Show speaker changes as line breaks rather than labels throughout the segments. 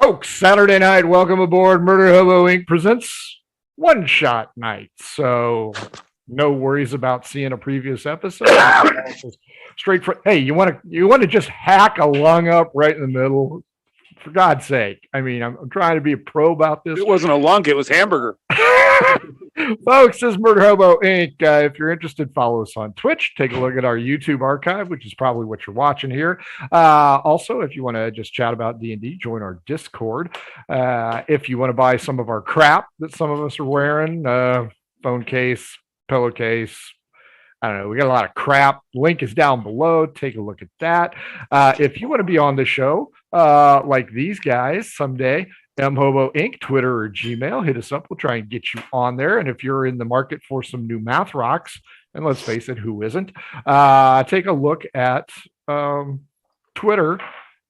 Folks, Saturday night, welcome aboard. Murder Hobo Inc. presents One Shot Night. So, no worries about seeing a previous episode. Straight for hey, you want to just hack a lung up right in the middle? For God's sake! I mean, I'm trying to be a pro about this.
It wasn't a lung; it was hamburger.
Folks, this is Murder Hobo Inc. If you're interested, follow us on Twitch. Take a look at our YouTube archive, which is probably what you're watching here. Also, if you want to just chat about D&D, join our Discord. If you want to buy some of our crap that some of us are wearing, phone case, pillowcase, I don't know. We got a lot of crap. Link is down below. Take a look at that. If you want to be on the show, like these guys someday, mhobo Inc., Twitter or Gmail, hit us up. We'll try and get you on there. And if you're in the market for some new math rocks, and let's face it, who isn't? Take a look at Twitter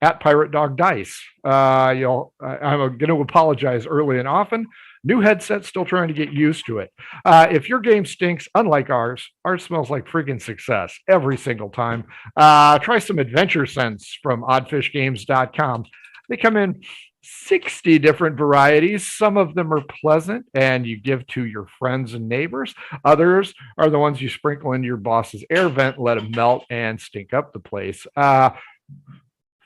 at Pirate Dog Dice. I'm going to apologize early and often. New headset, still trying to get used to it. If your game stinks, unlike ours smells like freaking success every single time. Try some Adventure Sense from oddfishgames.com. They come in 60 different varieties. Some of them are pleasant and you give to your friends and neighbors. Others are the ones you sprinkle into your boss's air vent, let them melt and stink up the place.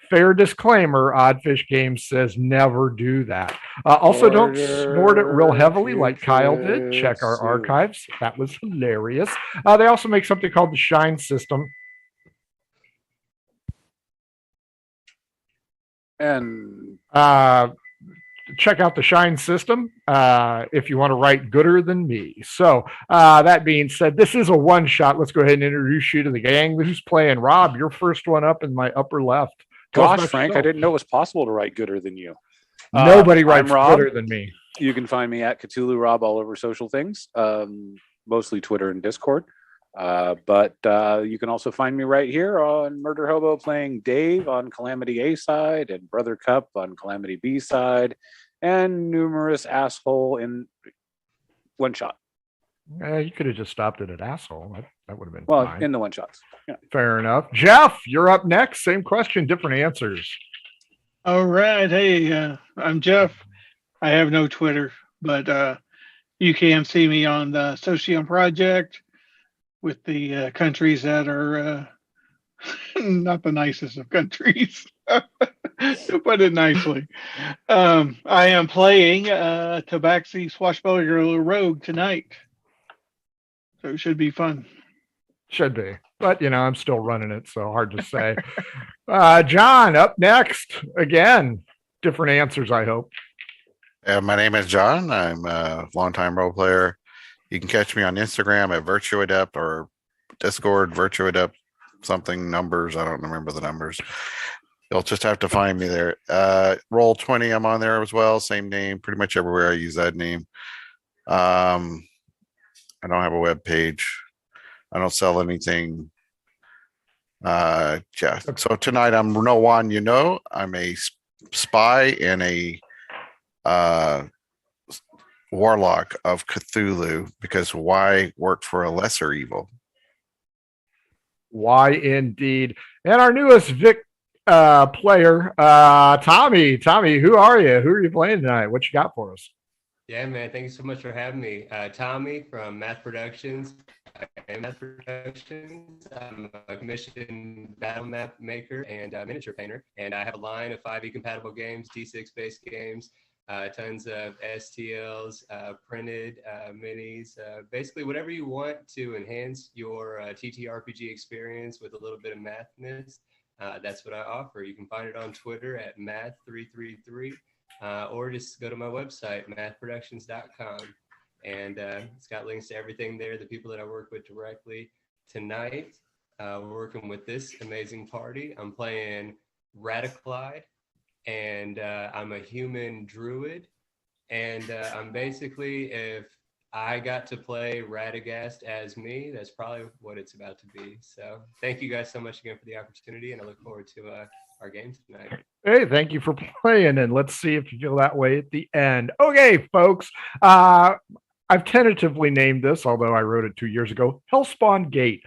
Fair disclaimer, Oddfish Games says never do that. Also, don't snort it real heavily like Kyle did. Check our archives. That was hilarious. They also make something called the Shine System.
And
check out the Shine System if you want to write gooder than me. So that being said, this is a one shot. Let's go ahead and introduce you to the gang. Who's playing? Rob, you're first one up in my upper left.
Gosh, Frank, I didn't know it was possible to write gooder than you.
Nobody writes gooder than me.
You can find me at Cthulhu Rob all over social things, mostly Twitter and Discord. But you can also find me right here on Murder Hobo playing Dave on Calamity A side and Brother Cup on Calamity B side and numerous asshole in one shot.
You could have just stopped it at asshole. That would have been
fine. In the one shots. Yeah.
Fair enough. Jeff, you're up next. Same question, different answers.
All right. Hey, I'm Jeff. I have no Twitter, but you can see me on the Socium Project with the countries that are not the nicest of countries, to put it nicely. I am playing Tabaxi Swashbuckler Rogue tonight. So it should be fun.
Should be. But, I'm still running it, so hard to say. John, up next. Again, different answers, I hope.
My name is John. I'm a longtime role player. You can catch me on Instagram at VirtueAdept or Discord, VirtueAdept, something numbers. I don't remember the numbers. You'll just have to find me there. Roll20, I'm on there as well. Same name. Pretty much everywhere I use that name. I don't have a web page. I don't sell anything. Yeah. So tonight I'm no one, I'm a spy and a warlock of Cthulhu, because why work for a lesser evil?
Why indeed. And our newest player, Tommy. Tommy, who are you? Who are you playing tonight? What you got for us?
Yeah, man. Thank you so much for having me. Tommy from Math Productions. I'm a commissioned battle map maker and miniature painter. And I have a line of 5e compatible games, D6 based games, tons of STLs, printed minis, basically whatever you want to enhance your TTRPG experience with a little bit of mathness. That's what I offer. You can find it on Twitter at math333. Or just go to my website, mathproductions.com. And it's got links to everything there, the people that I work with directly. Tonight, we're working with this amazing party. I'm playing Radiclide, and I'm a human druid. And I'm basically, if I got to play Radagast as me, that's probably what it's about to be. So thank you guys so much again for the opportunity, and I look forward to our game tonight.
Hey, thank you for playing, and let's see if you feel that way at the end. Okay, folks. I've tentatively named this, although I wrote it 2 years ago, Hellspawn Gate.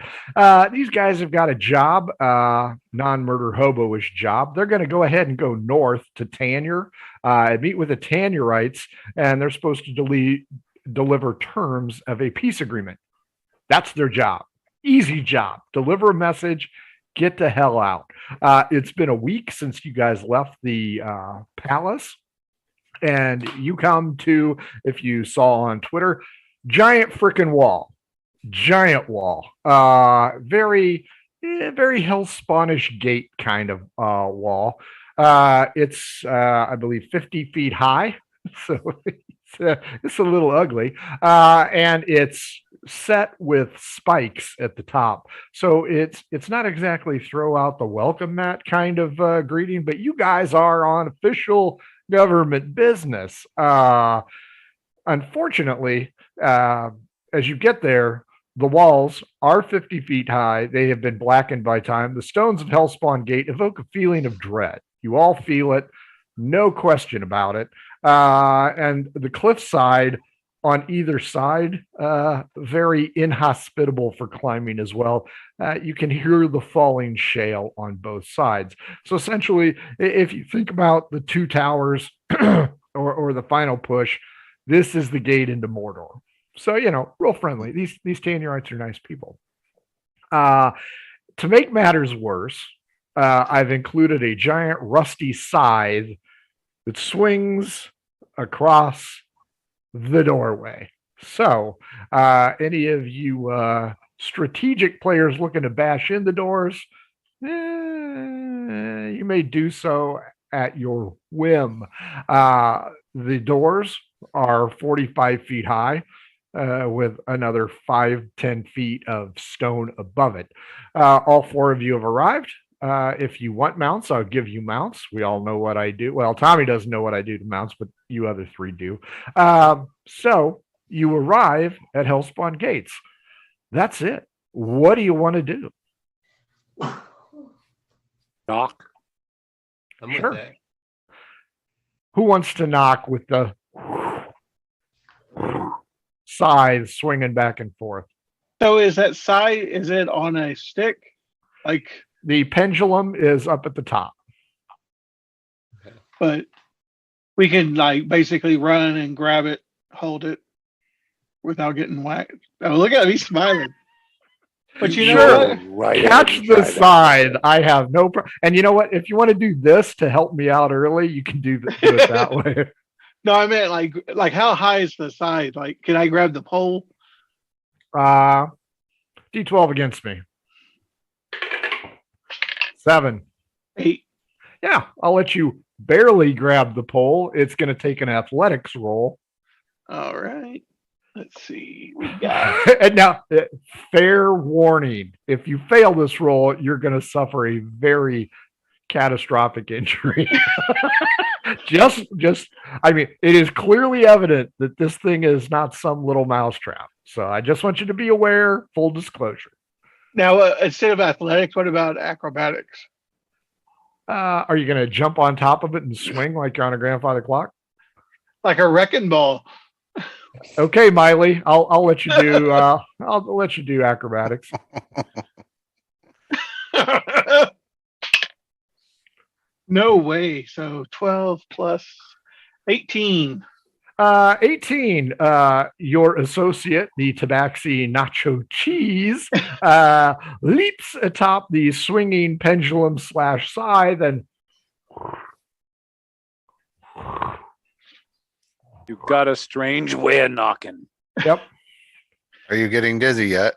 These guys have got a job, non-murder hobo-ish job. They're going to go ahead and go north to Tanur, meet with the Tanurites, and they're supposed to deliver terms of a peace agreement. That's their job. Easy job. Deliver a message, get the hell out. It's been a week since you guys left the palace. And you come to, if you saw on Twitter, giant freaking wall. Giant wall. Very Hellspawnish gate kind of wall. It's, I believe, 50 feet high. So it's a little ugly. And it's set with spikes at the top. So it's not exactly throw out the welcome mat kind of greeting, but you guys are on official government business. Unfortunately, as you get there, the walls are 50 feet high. They have been blackened by time. The stones of Hellspawn Gate evoke a feeling of dread. You all feel it, no question about it. And the cliffside on either side, very inhospitable for climbing as well. You can hear the falling shale on both sides. So essentially, if you think about the two towers or the final push, this is the gate into Mordor. So, real friendly. These Tanurites are nice people. To make matters worse, I've included a giant rusty scythe that swings across the doorway. So, any of you strategic players looking to bash in the doors, you may do so at your whim. The doors are 45 feet high, with another 5-10 feet of stone above it. All four of you have arrived. If you want mounts, I'll give you mounts. We all know what I do. Well, Tommy doesn't know what I do to mounts, but you other three do. So you arrive at Hellspawn Gates. That's it. What do you want to do?
Knock.
I'm with
Sure.
that.
Who wants to knock with the scythe swinging back and forth?
So is that side? Is it on a stick? Like,
The pendulum is up at the top.
but we can like basically run and grab it, hold it, without getting whacked. Oh, look at me smiling. But you know
Sure.
what?
Right.
Catch the scythe. I have no problem. And you know what? If you want to do this to help me out early, you can do it that way.
No, I meant like how high is the side? Like, can I grab the pole?
D12 against me. 7.
8.
Yeah, I'll let you barely grab the pole. It's going to take an athletics roll.
All right. Let's see. We got
And now, fair warning: if you fail this roll, you're going to suffer a very catastrophic injury. I mean, it is clearly evident that this thing is not some little mousetrap. So I just want you to be aware. Full disclosure.
now instead of athletics, what about acrobatics?
Are you going to jump on top of it and swing like you're on a grandfather clock?
Like a wrecking ball.
Okay, Miley, I'll let you do. I'll let you do acrobatics.
No way. So 12 plus 18.
18. Your associate, the Tabaxi Nacho Cheese, leaps atop the swinging pendulum / scythe and
You got a strange way of knocking.
yep.
Are you getting dizzy yet?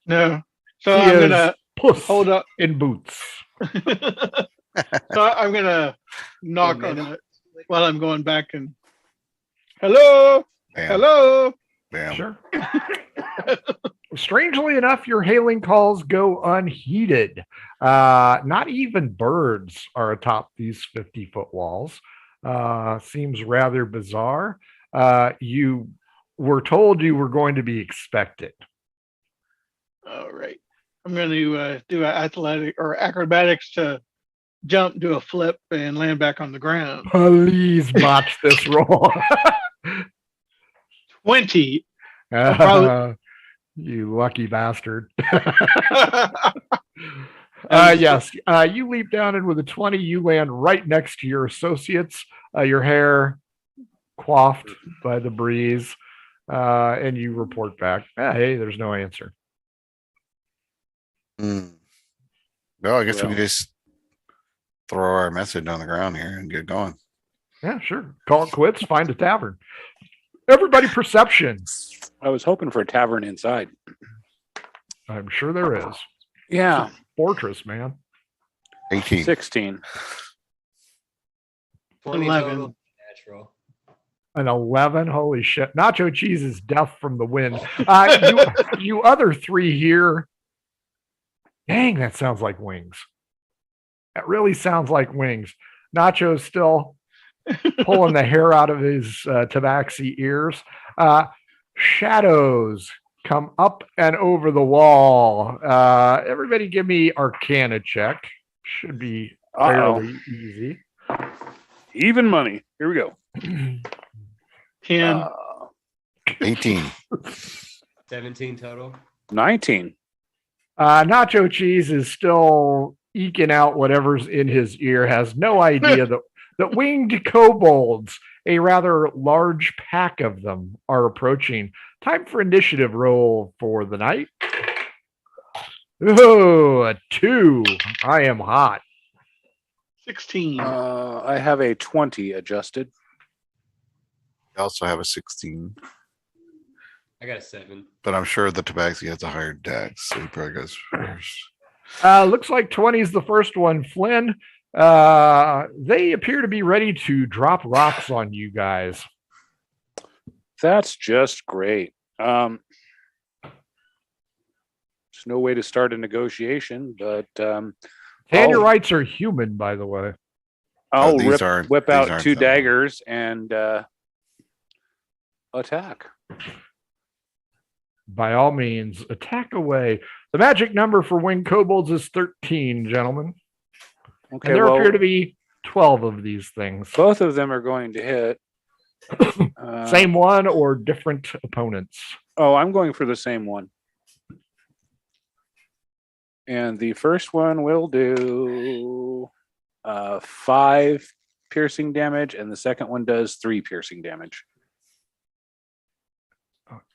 No. So
He
I'm
is
gonna
puss
hold up.
in boots.
So I'm gonna knock on it while I'm going back and hello,
Bam,
hello.
bam.
Sure. Strangely enough, your hailing calls go unheeded. Not even birds are atop these 50-foot walls. Seems rather bizarre. You were told you were going to be expected.
All right. I'm going to do athletic or acrobatics to jump, do a flip, and land back on the ground.
Please botch this roll.
20.
You lucky bastard. Yes, you leap down, and with a 20, you land right next to your associates. Your hair quaffed by the breeze, and you report back. Hey, there's no answer.
Well, I guess we can just throw our message on the ground here and get going.
Yeah, sure. Call it quits. Find a tavern. Everybody, perception.
I was hoping for a tavern inside.
I'm sure there is.
Yeah.
Fortress, man.
18.
16.
20
11.
total. Natural.
An 11. Holy shit. Nacho cheese is deaf from the wind. You other three here. Dang, that sounds like wings. That really sounds like wings. Nacho's still pulling the hair out of his tabaxi ears. Shadows come up and over the wall. Everybody give me Arcana check. Should be fairly easy.
Even money. Here we go.
10.
18.
17 total.
19.
Nacho cheese is still eking out whatever's in his ear, has no idea that winged kobolds, a rather large pack of them, are approaching. Time for initiative roll for the night. Oh, a 2. I am hot.
16.
I have a 20 adjusted.
I also have a 16,
I got a 7.
but I'm sure the Tabaxi has a higher dex, so he probably goes first.
Looks like 20 is the first one. Flynn, they appear to be ready to drop rocks on you guys.
That's just great. There's no way to start a negotiation, but
Tanurites are human, by the way.
I'll
these
whip out
aren't
2
them.
daggers and attack.
By all means, attack away. The magic number for winged kobolds is 13, gentlemen.
Okay,
And there
well,
appear to be 12 of these things.
both of them are going to hit.
Same one or different opponents?
Oh, I'm going for the same one. And the first one will do 5 piercing damage, and the second one does 3 piercing damage.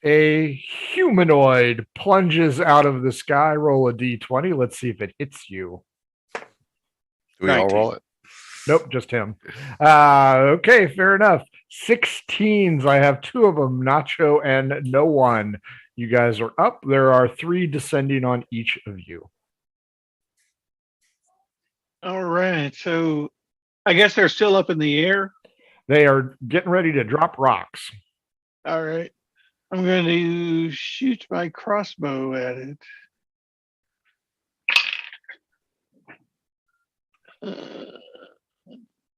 A humanoid plunges out of the sky. Roll a d20. Let's see if it hits you.
Do we all
19.
roll it?
Nope, just him. Okay, fair enough. 16s. I have 2 of them, Nacho and no one. You guys are up. There are 3 descending on each of you.
All right. So I guess they're still up in the air.
They are getting ready to drop rocks.
All right. I'm going to shoot my crossbow at it.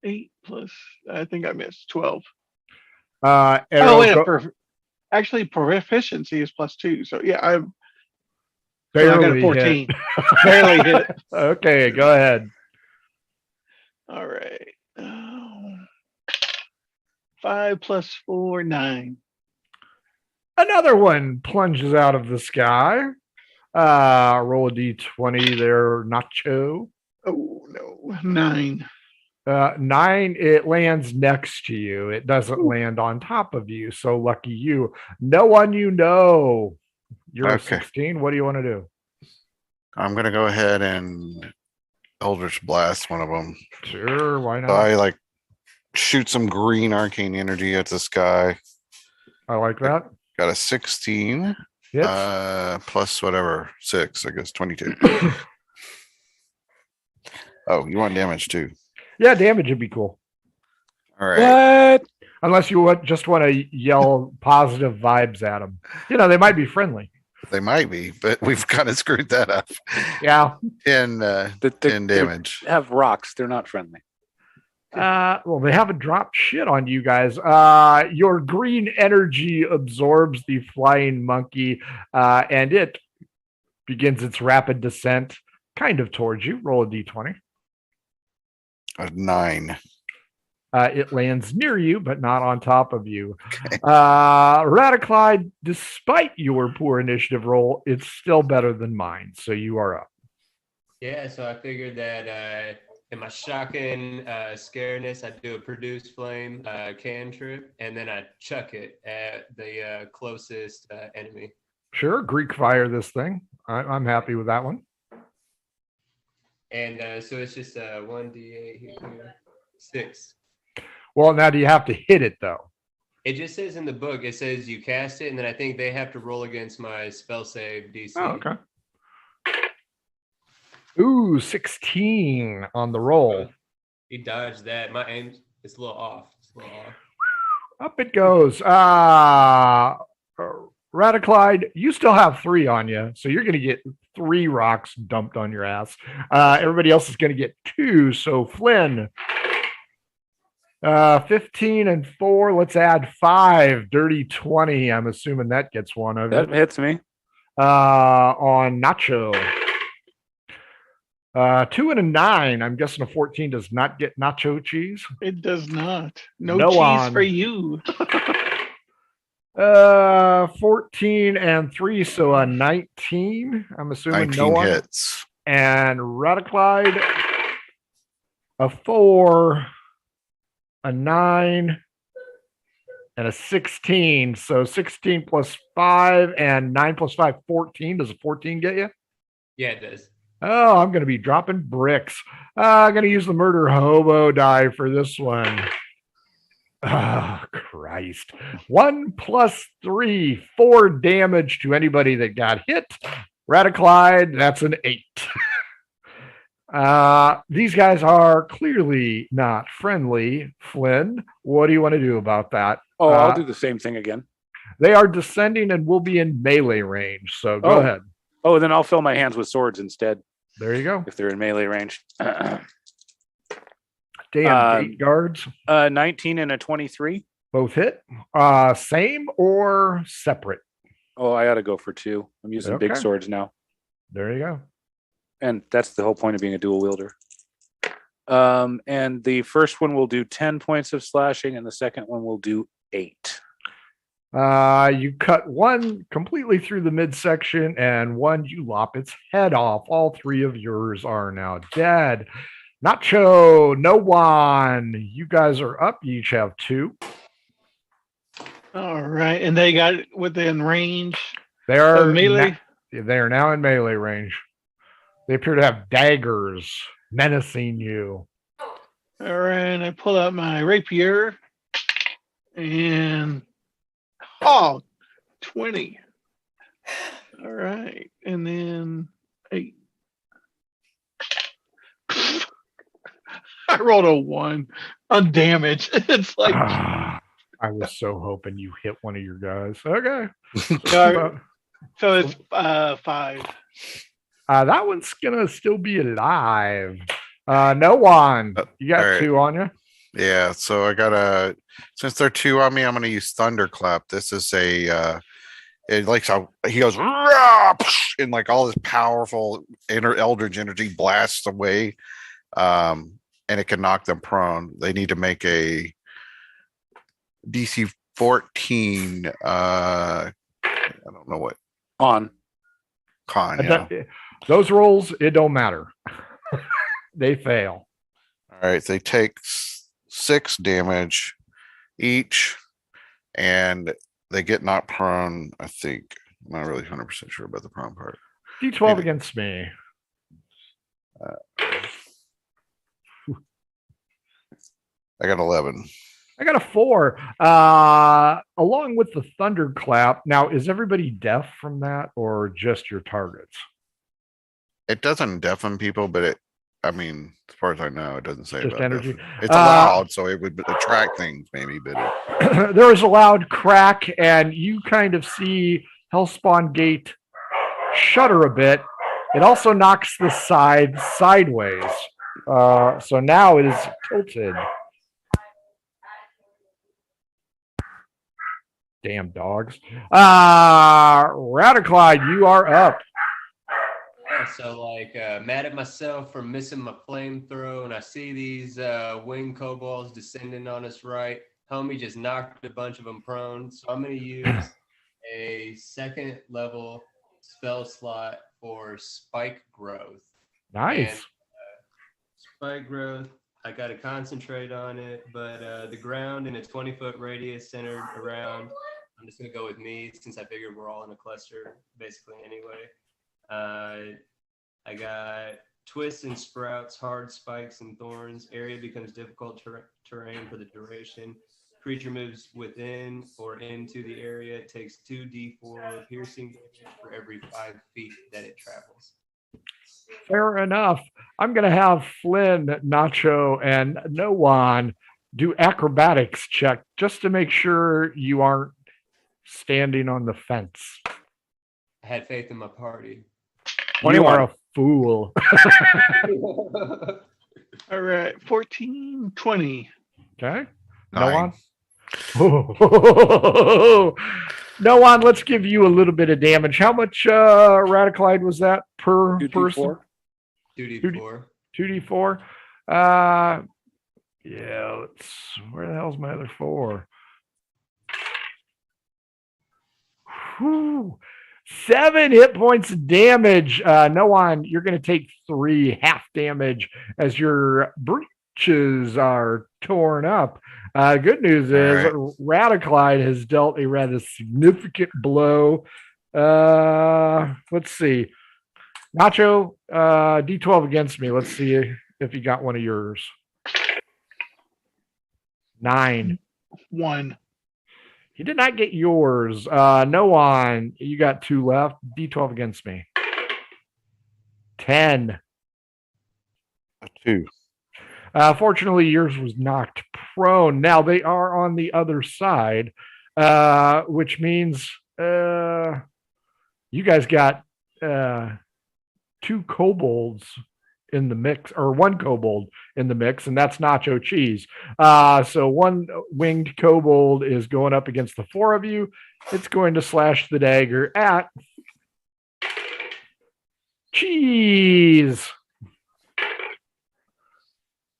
8 plus, I think I missed 12.
Arrow
Oh, wait,
go-
actually, proficiency is +2. So yeah, I got
barely
a 14.
hit.
Barely hit.
Okay, go ahead.
All right. 5 plus 4, 9.
Another one plunges out of the sky. Roll a d20 there, Nacho.
Oh no, 9.
9, it lands next to you. It doesn't land on top of you. So lucky you. No one you know. You're a
Okay.
16. What do you want to do?
I'm going to go ahead and Eldritch Blast one of them.
Sure, why not?
So I shoot some green arcane energy at the sky.
I like that.
Got a 16
Hits.
plus whatever 6, I guess 22. Oh, you want damage too?
Yeah, damage would be cool.
All right.
What?
Unless you just want to yell positive vibes at them. You know, they might be friendly.
They might be, but we've kind of screwed that up.
Yeah.
In
They
10 damage.
have rocks. They're not friendly.
Well, they haven't dropped shit on you guys. Your green energy absorbs the flying monkey, and it begins its rapid descent kind of towards you. Roll a d20.
A 9.
It lands near you, but not on top of you. Radiclide, despite your poor initiative roll, it's still better than mine. So you are up.
Yeah, so I figured that in my shocking scaredness, I do a produce flame cantrip, and then I chuck it at the closest enemy.
Sure, Greek fire this thing. I'm happy with that one.
And so it's just 1d8 here, 6.
Well, now do you have to hit it though?
It just says in the book, it says you cast it, and then I think they have to roll against my spell save DC.
Oh, okay. Ooh, 16 on the roll.
He dodged that. My aim is a little off.
Up it goes. Radiclide, you still have 3 on you, so you're going to get 3 rocks dumped on your ass. Everybody else is going to get 2. So Flynn, 15 and 4. Let's add 5. Dirty 20. I'm assuming that gets one of
That
it.
hits me.
On Nacho. 2 and a 9. I'm guessing a 14 does not get nacho cheese.
It does not. No
No
cheese
on.
for you.
14 and 3, so a 19. I'm assuming
19
no one.
hits.
And Radiclide, a 4, a 9, and a 16. So 16 plus 5 and 9 plus 5, 14. Does a 14 get you?
Yeah, it does.
Oh, I'm going to be dropping bricks. I'm going to use the murder hobo die for this one. Oh, Christ. 1 plus 3, 4 damage to anybody that got hit. Radiclide, that's an 8. These guys are clearly not friendly. Flynn, what do you want to do about that?
Oh, I'll do the same thing again.
They are descending and will be in melee range. So go ahead.
Oh, then I'll fill my hands with swords instead.
There you go.
If they're in melee range.
Damn,
Um,
gate guards.
19 and a 23.
Both hit. Same or separate?
Oh, I ought to go for 2. I'm using big
Okay.
swords now.
There you go.
And that's the whole point of being a dual wielder. And the first one will do 10 points of slashing, and the second one will do 8.
You cut one completely through the midsection, and one you lop its head off. All 3 of yours are now dead. Nacho, no one. You guys are up. You each have 2.
All right. And they got within range
They are
of melee.
They are now in melee range. They appear to have daggers menacing you.
All right. And I pull out my rapier and 20. All right. And then 8. I rolled a 1 on damage. It's like
I was so hoping you hit one of your guys. Okay.
so it's 5.
That one's gonna still be alive. No one. You got
all right.
2 on you.
Yeah, so I got since there are 2 on me, I'm gonna use Thunderclap. This is it likes how he goes "Rah!" and like all this powerful eldritch energy blasts away. And it can knock them prone. They need to make a DC 14 I don't know what
On.
con. Yeah.
Those rolls, it don't matter. They fail.
All right, they take 6 damage each, and they get knocked prone. I think I'm not really 100% sure about the prone part.
D12
Maybe.
against me.
I got 11.
I got a 4. Along with the thunderclap. Now, is everybody deaf from that, or just your targets?
It doesn't deafen people, but as far as I know, it doesn't say
Just
about
energy.
deafen. It's loud, so it would attract things maybe, but
There is a loud crack, and you kind of see Hellspawn Gate shudder a bit. It also knocks the side sideways. So now it is tilted. Damn dogs. Radiclide, you are up.
So like mad at myself for missing my flamethrower, and I see these winged kobolds descending on us right. Homie just knocked a bunch of them prone. So I'm gonna use a 2nd level spell slot for spike growth.
Nice.
And, spike growth, I got to concentrate on it, but the ground in a 20-foot radius centered around, I'm just going to go with me since I figured we're all in a cluster basically anyway. I got twists and sprouts, hard spikes and thorns. Area becomes difficult terrain for the duration. Creature moves within or into the area. It takes 2d4 piercing damage for every 5 feet that it travels.
Fair enough. I'm going to have Flynn, Nacho, and Noan do acrobatics check just to make sure you aren't standing on the fence.
I had faith in my party.
You are a fool.
All right, 14, 20.
Okay.
Nine.
Noan. Noan, let's give you a little bit of damage. How much Radiclide was that per
2d4.
person?
2d4.
2d4. Yeah, where the hell's my other 4? Whew. 7 hit points of damage. Noan, you're going to take 3 half damage as your breeches are torn up. Good news is Radiclide has dealt a rather significant blow. Let's see. Nacho, D12 against me. Let's see if you got one of yours. 9.
1.
He did not get yours. Noan, you got 2 left. D12 against me. 10.
2.
Fortunately, yours was knocked prone. Now they are on the other side, which means you guys got 2 kobolds in the mix, or 1 kobold in the mix, and that's Nacho Cheese. So 1 winged kobold is going up against the 4 of you. It's going to slash the dagger at Cheese.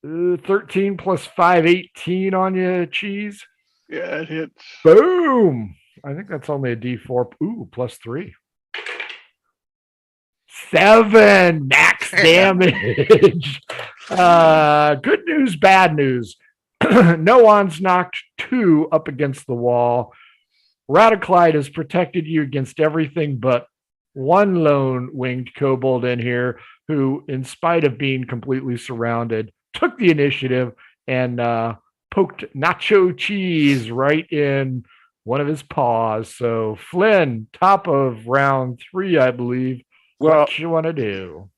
13 plus 5, 18 on you, Cheese.
Yeah, it hits.
Boom. I think that's only a D4. Ooh, plus 3. 7 max damage. Good news, bad news. No one's knocked 2 up against the wall. Radiclide has protected you against everything but 1 lone winged kobold in here who, in spite of being completely surrounded, took the initiative and poked Nacho Cheese right in one of his paws. So Flynn, top of round 3, I believe.
Well,
What you want to do?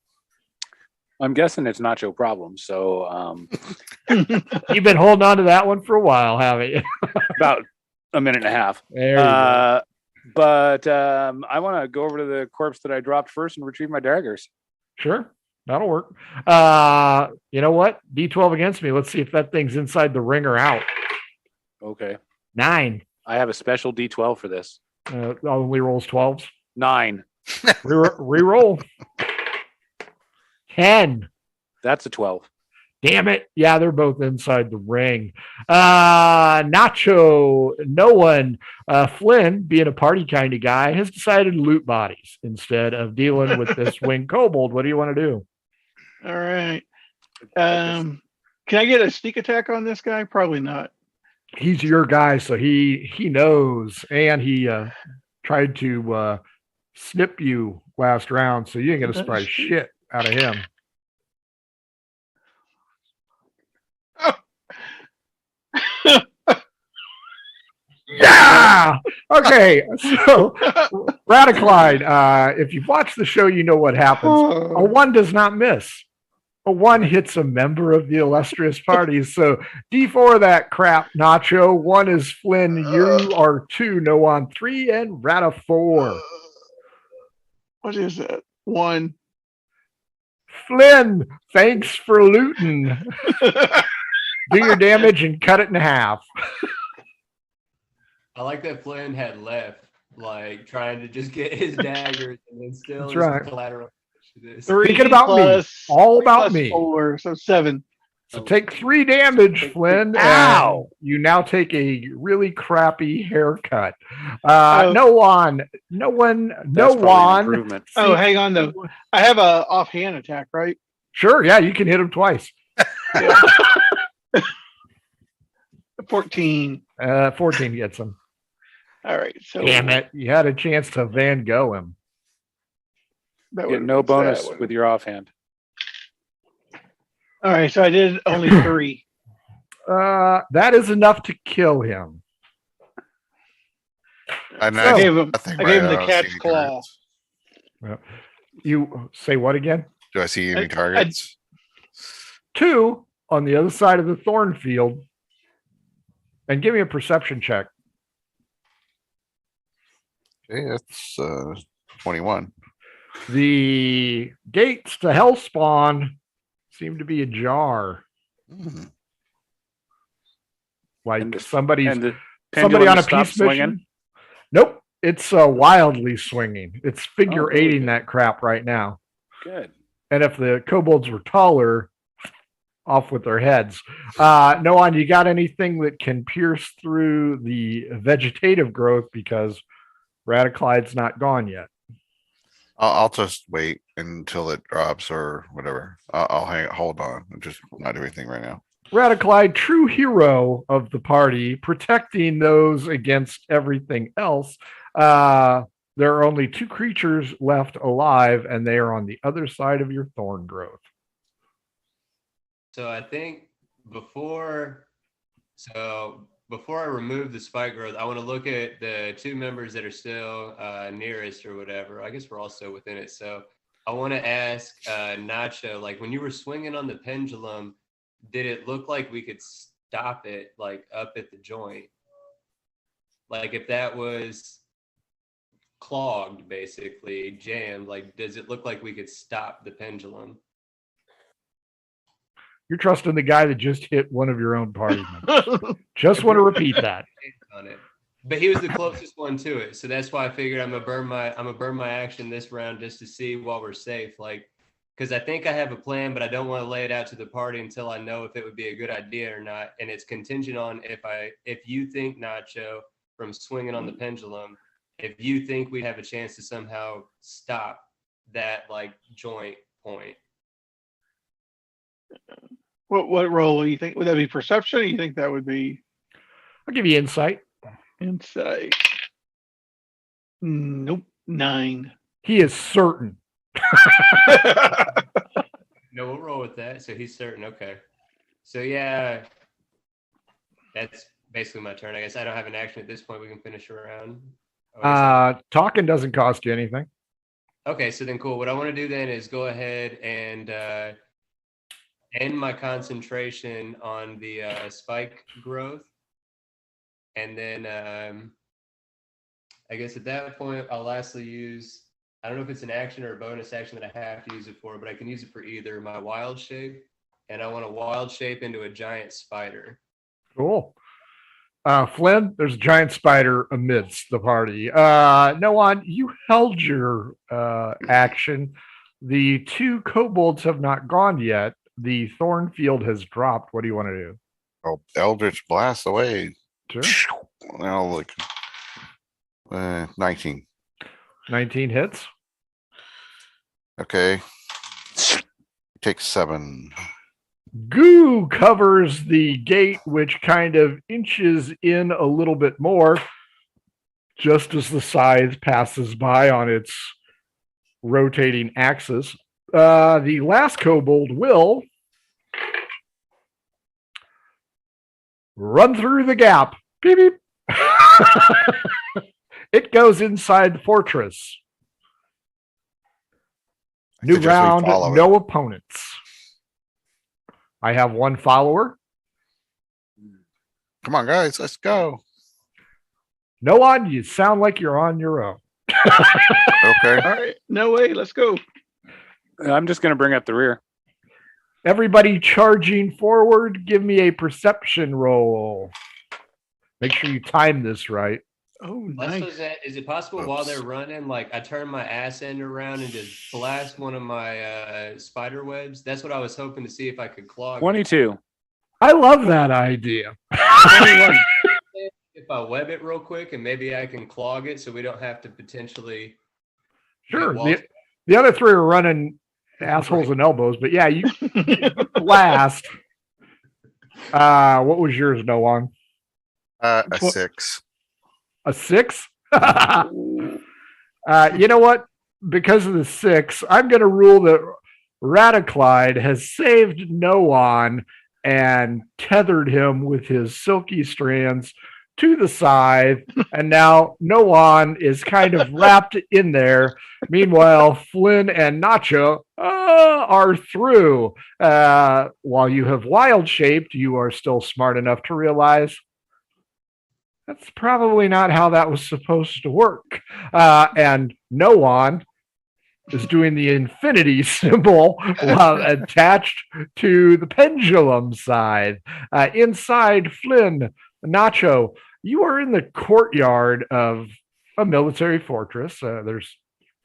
I'm guessing it's Nacho problem. So
You've been holding on to that one for a while, haven't you?
about a minute and a half.
There you go.
But I want to go over to the corpse that I dropped first and retrieve my daggers.
Sure, that'll work. You know what? D12 against me. Let's see if that thing's inside the ring or out.
Okay.
9.
I have a special D12 for this.
Only rolls 12s.
9.
Reroll. 10.
That's a 12.
Damn it. Yeah, they're both inside the ring. Nacho, no one, Flynn, being a party kind of guy, has decided to loot bodies instead of dealing with this winged kobold. What do you want to do?
All right. Can I get a sneak attack on this guy? Probably not.
He's your guy, so he knows, and he tried to snip you last round, so you ain't gonna surprise shit out of him. Yeah. Okay. So, Radiclide, if you've watched the show, you know what happens. A 1 does not miss. A 1 hits a member of the illustrious party. So D4 that crap, Nacho. 1 is Flynn. You are 2. No on 3, and Rata 4.
What is that? 1.
Flynn, thanks for looting. Do your damage and cut it in half.
I like that Flynn had left, like trying to just get his daggers and then still
That's right.
collateral. for this.
3
Thinking about me.
plus-
All
3
about
plus
me.
4, so 7.
So take 3 damage,
Take
Flynn.
the-
And
Ow!
you now take a really crappy haircut.
Oh.
No one.
That's probably an improvement.
Oh, hang on though. I have a offhand attack, right?
Sure, yeah, you can hit him twice.
14.
14 gets him.
All right. So
Damn it. You had a chance to Van Gogh him.
That
Get
would-
no
what's that
bonus
one?
with your offhand.
All right. So I did only 3.
That is enough to kill him.
And
So-
I gave him.
nothing
I gave him
right
the
now.
cat's
See any
claw.
targets?
You say what again?
Do I see
I-
any targets?
2 on the other side of the thorn field. And give me a perception check.
Okay, that's 21.
The gates to Hellspawn seem to be ajar.
Hmm.
Like
And the-
somebody
And the
on
pendulum
a
stopped
peace mission. Nope, it's wildly swinging. It's figure
Oh, really?
eighting that crap right now.
Good.
And if the kobolds were taller, off with their heads. Noan, you got anything that can pierce through the vegetative growth because Radiclide's not gone yet?
I'll just wait until it drops or whatever. I'll hold on and just not do anything right now.
Radiclide, true hero of the party, protecting those against everything else. There are only 2 creatures left alive, and they are on the other side of your thorn growth.
So I think before I remove the spike growth, I want to look at the 2 members that are still nearest or whatever. I guess we're all still within it. So I want to ask Nacho, like when you were swinging on the pendulum, did it look like we could stop it like up at the joint? Like if that was clogged, basically jammed, like does it look like we could stop the pendulum?
You're trusting the guy that just hit one of your own party members. Just want to repeat that.
On it. But he was the closest one to it, so that's why I figured I'm gonna burn my action this round just to see while we're safe. Like, because I think I have a plan, but I don't want to lay it out to the party until I know if it would be a good idea or not. And it's contingent on if you think, Nacho, from swinging on the pendulum, if you think we'd have a chance to somehow stop that like joint point.
What role do you think? Would that be perception? Or you think that would be
I'll give you insight.
insight? Nope. 9.
He is certain.
No, we'll roll with that. So he's certain. Okay. So yeah, that's basically my turn. I guess I don't have an action at this point. We can finish around.
Talking doesn't cost you anything.
Okay, so then cool. What I want to do then is go ahead and end my concentration on the spike growth. And then I guess at that point, I'll lastly use, I don't know if it's an action or a bonus action that I have to use it for, but I can use it for either my wild shape, and I want to wild shape into a giant spider.
Cool. Flynn, there's a giant spider amidst the party. Noan, you held your action. The 2 kobolds have not gone yet. The thorn field has dropped. What do you want to do?
Oh, Eldritch blast away.
Sure.
Now look. 19.
19 hits.
Okay. Take 7.
Goo covers the gate, which kind of inches in a little bit more just as the scythe passes by on its rotating axis. The last kobold will run through the gap. Beep, beep. It goes inside the fortress. New
suggest we
round,
follow it.
no opponents. I have 1 follower.
Come on, guys, let's go.
Noan, you sound like you're on your own.
Okay.
All right. No way. Let's go.
I'm just going to bring up the rear.
Everybody charging forward, give me a perception roll. Make sure you time this right.
Oh,
Let's
nice.
that. Is it possible while they're running, like I turn my ass end around and just blast one of my spider webs? That's what I was hoping to see if I could clog.
22.
I love that idea.
21.
If I web it real quick and maybe I can clog it so we don't have to potentially.
Sure.
get walls-
The other three are running assholes and elbows, but yeah, you blast. What was yours, Noan?
A 6.
A 6? You know what? Because of the 6, I'm going to rule that Radiclide has saved Noan and tethered him with his silky strands to the scythe, and now Noan is kind of wrapped in there. Meanwhile, Flynn and Nacho are through. While you have wild shaped, you are still smart enough to realize that's probably not how that was supposed to work. And Noan is doing the infinity symbol while attached to the pendulum side. Inside Flynn, Nacho, you are in the courtyard of a military fortress. There's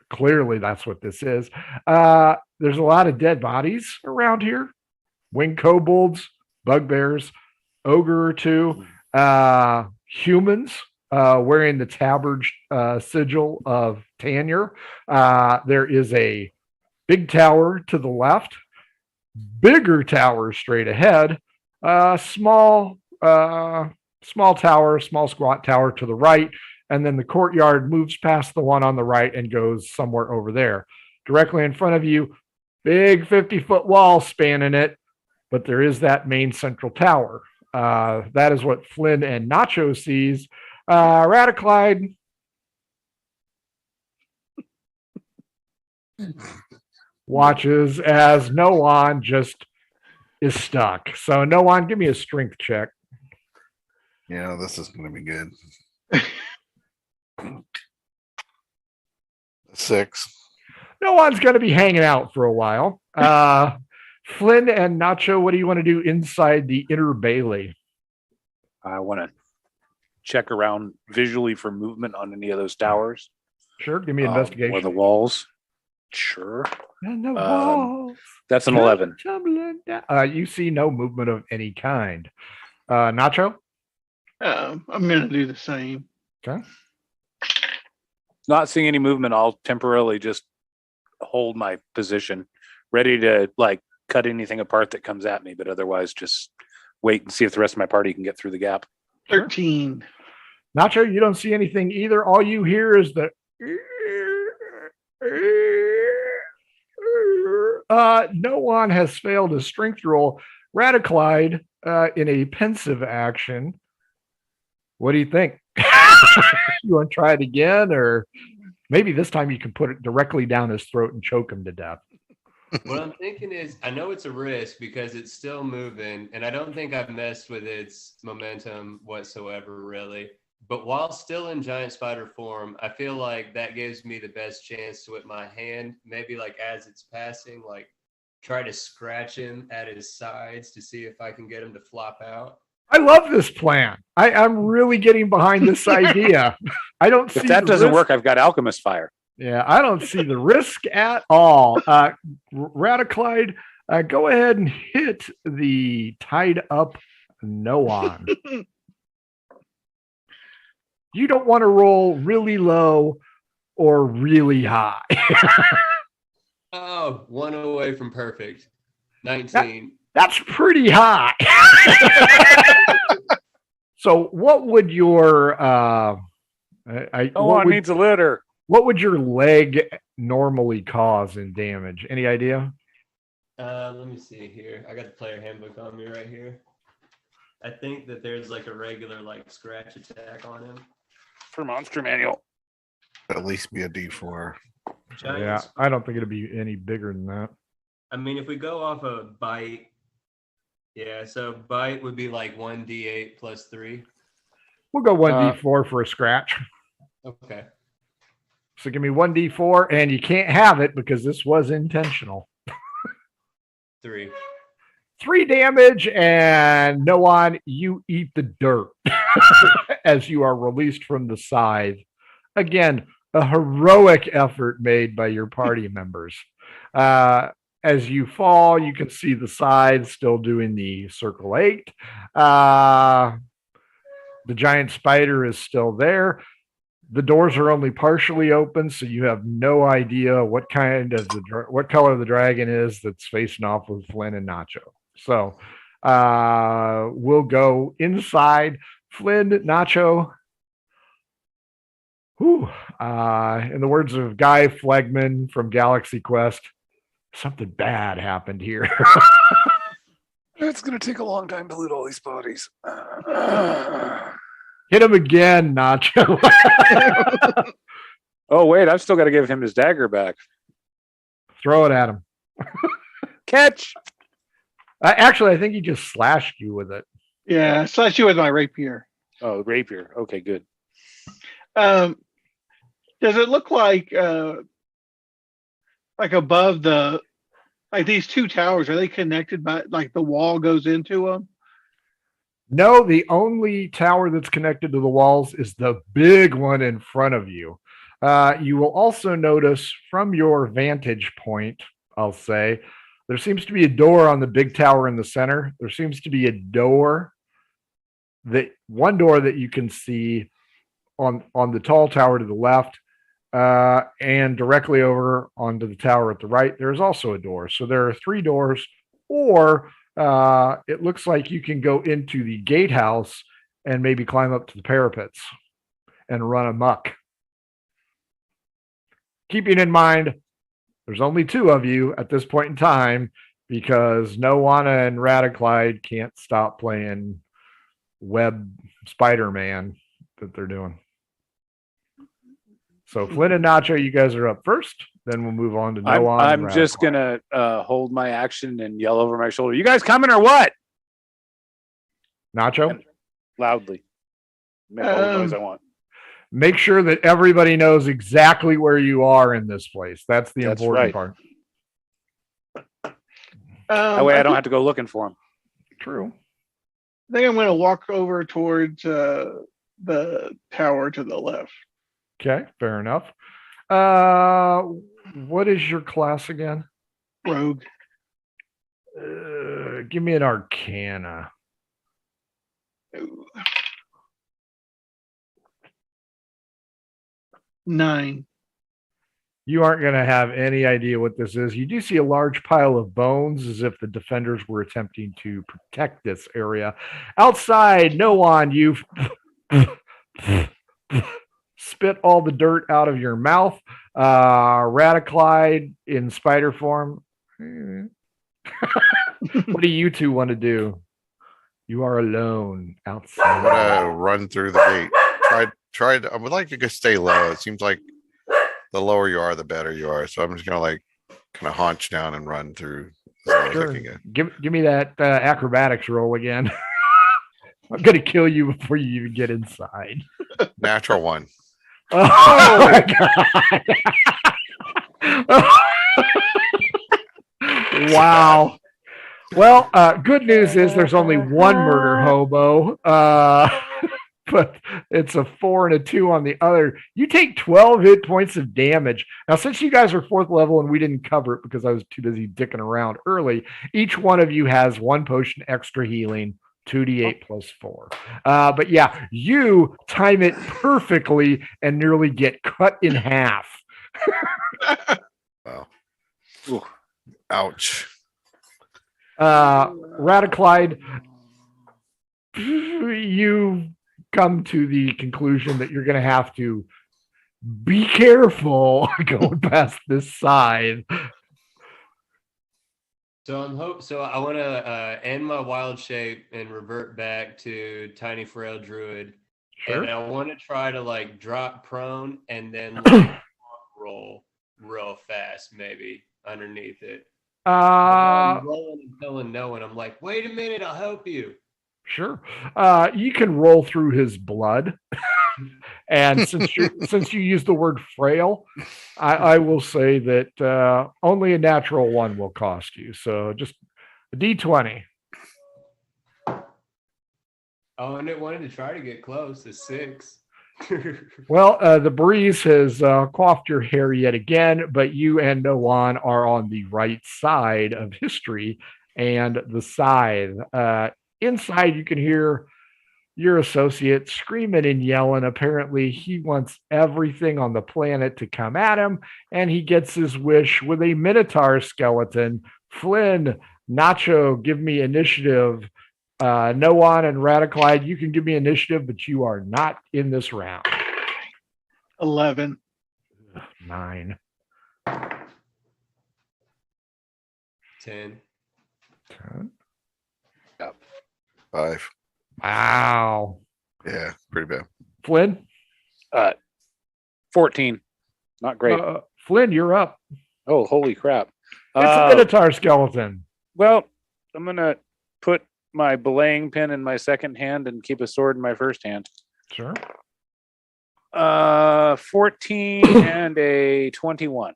clearly that's what this is. There's a lot of dead bodies around here. Winged kobolds, bugbears, ogre or two, humans wearing the tabard sigil of Tanur. There is a big tower to the left, bigger tower straight ahead, small tower, small squat tower to the right, and then the courtyard moves past the one on the right and goes somewhere over there. Directly in front of you, big 50-foot wall spanning it, but there is that main central tower. That is what Flynn and Nacho sees. Radiclide watches as Noan just is stuck. So Noan, give me a strength check.
Yeah, this is going to be good. 6.
Noan's going to be hanging out for a while. Flynn and Nacho, what do you want to do inside the inner bailey?
I want to check around visually for movement on any of those towers.
Sure, give me investigation.
Or the walls. Sure.
And the walls.
That's an 11.
Tumbling down. You see no movement of any kind. Nacho?
I'm going to do the same.
Okay.
Not seeing any movement, I'll temporarily just hold my position, ready to like cut anything apart that comes at me, but otherwise just wait and see if the rest of my party can get through the gap.
13.
Nacho, you don't see anything either. All you hear is the no one has failed a strength roll. Radiclide in a pensive action. What do you think? You want to try it again, or maybe this time you can put it directly down his throat and choke him to death?
What I'm thinking is, I know it's a risk because it's still moving, and I don't think I've messed with its momentum whatsoever, really. But while still in giant spider form, I feel like that gives me the best chance to, with my hand, maybe like as it's passing, like try to scratch him at his sides to see if I can get him to flop out.
I love this plan. I'm really getting behind this idea. I don't see
If that doesn't
risk.
work, I've got Alchemist Fire.
Yeah, I don't see the risk at all. Radiclide, go ahead and hit the tied up Noan. You don't want to roll really low or really high.
Oh, one away from perfect. 19.
That's pretty high. So what would your
Needs a litter.
what would your leg normally cause in damage? Any idea?
Let me see here. I got the player handbook on me right here. I think that there's like a regular like scratch attack on him.
For Monster Manual.
At least be a D4.
Giant
Yeah, I don't think it'd be any bigger than that.
I mean, if we go off a bite, yeah, so bite would be like 1d8 plus 3.
We'll go 1d4 for a scratch.
Okay.
So give me 1d4, and you can't have it because this was intentional.
3.
3 damage, and Noan, you eat the dirt as you are released from the scythe. Again, a heroic effort made by your party members. As you fall, you can see the scythe still doing the circle 8. The giant spider is still there. The doors are only partially open, so you have no idea what color the dragon is that's facing off with Flynn and Nacho. So we'll go inside. Flynn, Nacho. In the words of Guy Flegman from Galaxy Quest, something bad happened here.
It's going to take a long time to loot all these bodies.
Hit him again, Nacho.
Oh, wait, I've still got to give him his dagger back.
Throw it at him.
Catch!
Actually, I think he just slashed you with it.
Yeah, I slashed you with my rapier.
Oh, rapier. Okay, good.
Does it look like above these two towers, are they connected by, like, the wall goes into them?
No, the only tower that's connected to the walls is the big one in front of you. You will also notice from your vantage point, I'll say, there seems to be a door on the big tower in the center. There seems to be a door one door that you can see on the tall tower to the left, and directly over onto the tower at the right. There's also a door. So there are 3 doors, or it looks like you can go into the gatehouse and maybe climb up to the parapets and run amok. Keeping in mind, there's only 2 of you at this point in time because Nowana and Radiclide can't stop playing web Spider-Man that they're doing. So Flynn and Nacho, you guys are up first. Then we'll move on to Nowana.
I'm just going to hold my action and yell over my shoulder. You guys coming or what?
Nacho?
Loudly. Make all the noise I want.
Make sure that everybody knows exactly where you are in this place. That's the important part.
That way I don't have to go looking for them.
True.
I think I'm going to walk over towards the tower to the left.
Okay, fair enough. What is your class again?
Rogue.
Give me an Arcana.
Ooh. 9.
You aren't going to have any idea what this is. You do see a large pile of bones as if the defenders were attempting to protect this area. Outside, no one, you've spit all the dirt out of your mouth. Radiclide in spider form. What do you 2 want to do? You are alone outside.
I'm gonna run through the gate. I would like to just stay low. It seems like the lower you are, the better you are. So I'm just gonna kind of haunch down and run through as low as I can get.
Give me that acrobatics roll again. I'm gonna kill you before you even get inside.
Natural 1.
Oh my god! Wow. Well, good news is there's only 1 murder hobo, but it's a 4 and a 2 on the other. You take 12 hit points of damage. Now, since you guys are 4th level and we didn't cover it because I was too busy dicking around early, each one of you has 1 potion extra healing, 2d8 plus 4. But yeah, you time it perfectly and nearly get cut in half.
Wow. Ooh. Ouch.
Radiclide, you come to the conclusion that you're going to have to be careful going past this side.
So I want to end my wild shape and revert back to tiny frail druid.
Sure.
And I want to try to drop prone and then roll real fast, maybe underneath it. I'm rolling and telling no one. I'm like, wait a minute, I'll help you.
Sure. You can roll through his blood. And since you use the word frail, I will say that only a natural 1 will cost you. So just a D20.
Oh, and it wanted to try to get close to 6.
Well, the breeze has coughed your hair yet again, but you and Noan are on the right side of history and the scythe. Inside, you can hear your associate screaming and yelling. Apparently, he wants everything on the planet to come at him, and he gets his wish with a Minotaur skeleton. Flynn, Nacho, give me initiative. Noan and Radiclide, you can give me initiative, but you are not in this round.
11.
9.
10.
10.
5.
Wow.
Yeah, pretty bad.
Flynn?
14. Not great.
Flynn, you're up.
Oh, holy crap.
It's a Minotaur skeleton.
Well, I'm going to put my belaying pin in my second hand and keep a sword in my first hand.
Sure.
14 and a 21.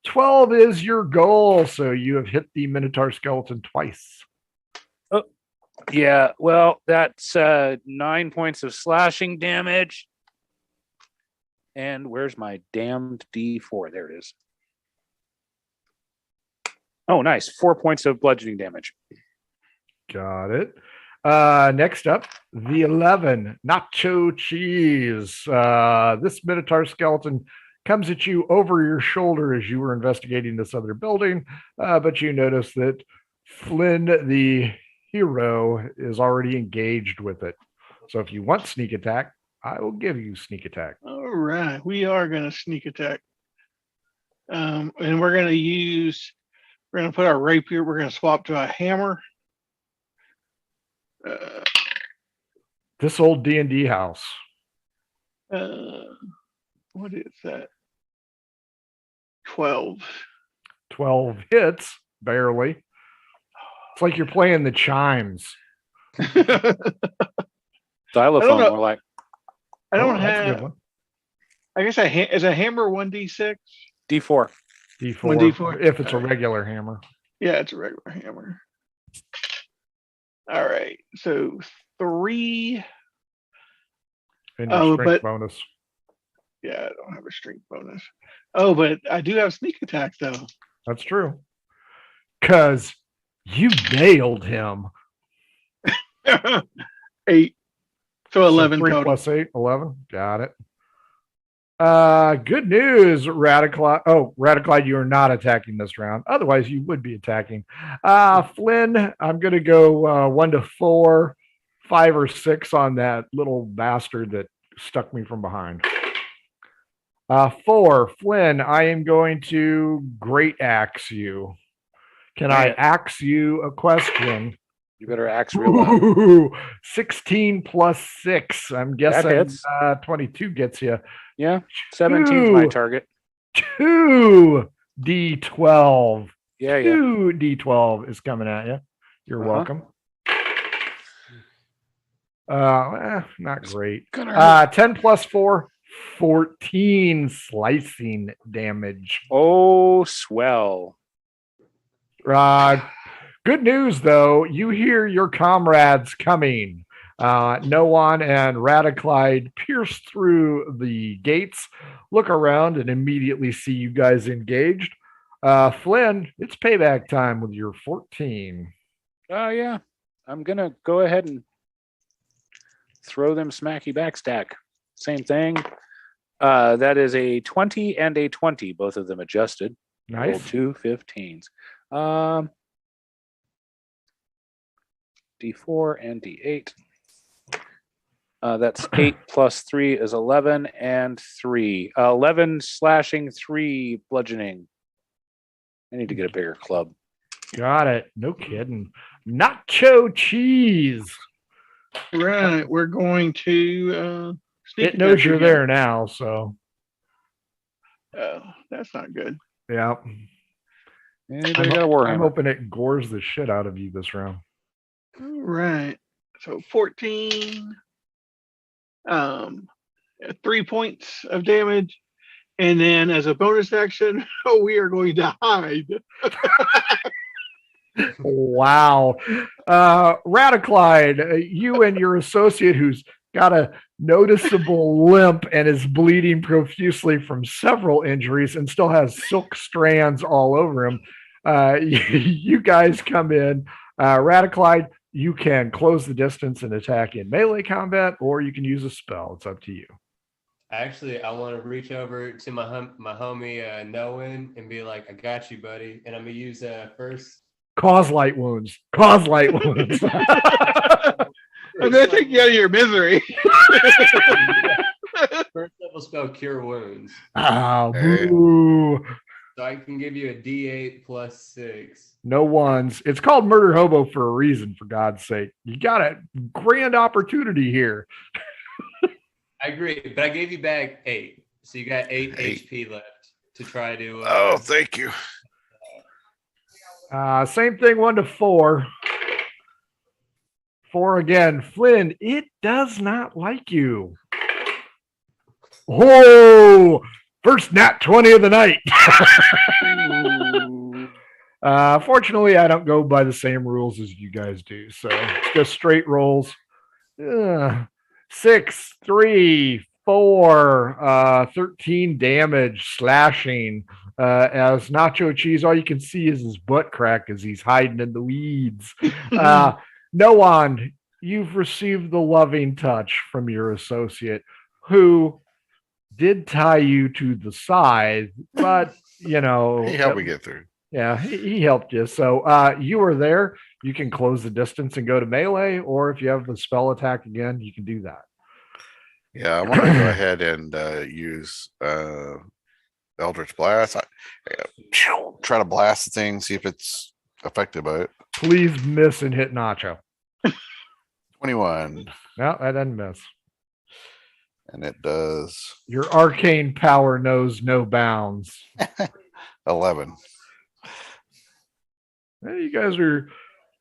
12 is your goal, so you have hit the Minotaur skeleton twice.
Yeah, well, that's 9 points of slashing damage. And where's my damned D4? There it is. Oh, nice. 4 points of bludgeoning damage.
Got it. Next up, the 11, Nacho Cheese. This Minotaur skeleton comes at you over your shoulder as you were investigating this other building, but you notice that Flynn, the hero, is already engaged with it. So if you want sneak attack, I will give you sneak attack.
All right, we are going to sneak attack. And we're going to put our rapier, we're going to swap to a hammer.
This old D&D house.
What is that? 12.
12 hits, barely. It's like you're playing the chimes.
Xylophone, more like.
I don't
that's a good
have.
one.
I guess is a hammer 1d6?
D4.
D4,
1d4.
if it's a regular hammer.
Yeah, it's a regular hammer. All right, so 3.
And your strength bonus.
Yeah, I don't have a strength bonus. Oh, but I do have sneak attack though.
That's true. Because you nailed him.
8. So 11
3
total.
plus 8, 11. Got it. Good news, Radiclide. Oh, Radiclide, you are not attacking this round. Otherwise, you would be attacking. Flynn, I'm going to go 1 to 4, 5 or 6 on that little bastard that stuck me from behind. 4, Flynn, I am going to great axe you. Can I axe you a question?
You better axe real loud.
Ooh, 16 plus 6. I'm guessing
That hits.
22 gets you.
Yeah, 17's my target.
2 D12.
Yeah.
2 D12 is coming at you. You're welcome. Not great. 10 plus 4, 14 slicing damage.
Oh, swell.
Good news, though. You hear your comrades coming. Noan and Radiclide pierce through the gates, look around, and immediately see you guys engaged. Flynn, it's payback time with your 14.
Yeah. I'm going to go ahead and throw them smacky backstack. Same thing. That is a 20 and a 20, both of them adjusted.
Nice.
Roll 2 15s. D4 and D8. That's 8 plus 3 is 11 and 3. 11 slashing, 3 bludgeoning. I need to get a bigger club.
Got it. No kidding. Nacho cheese.
Right, we're going to.
It knows you're there now, so.
Oh, that's not good.
Yeah.
Anybody got a warhammer?
I'm hoping it gores the shit out of you this round.
All right. So 14. 3 points of damage. And then as a bonus action, we are going to hide.
Wow. Radiclide, you and your associate who's got a noticeable limp and is bleeding profusely from several injuries and still has silk strands all over him. You guys come in. Radiclide, you can close the distance and attack in melee combat, or you can use a spell. It's up to you.
Actually, I want to reach over to my homie Noan and be like, "I got you, buddy," and I'm gonna use first.
Cause light wounds. Cause light wounds.
I'm gonna take you out of your misery.
First level spell, Cure Wounds.
Boo.
So I can give you a D8 plus 6.
No ones. It's called Murder Hobo for a reason, for God's sake. You got a grand opportunity here.
I agree, but I gave you back 8. So you got 8 HP left to try to.
Oh, thank you.
Same thing, 1 to 4. 4 again. Flynn, it does not like you. Oh, first nat 20 of the night. Fortunately, I don't go by the same rules as you guys do. So just straight rolls. 6, 3, 4, 13 damage, slashing. As Nacho Cheese, all you can see is his butt crack as he's hiding in the weeds. Noan, you've received the loving touch from your associate, who did tie you to the side, but you know,
He helped me get through.
Yeah, he helped you. So you were there. You can close the distance and go to melee, or if you have the spell attack again, you can do that.
Yeah, I want to go ahead and use Eldritch Blast. Try to blast the thing, see if it's affected by it.
Please miss and hit Nacho.
21.
No, that doesn't miss.
And it does
Your arcane power knows no bounds.
11.
Hey, you guys are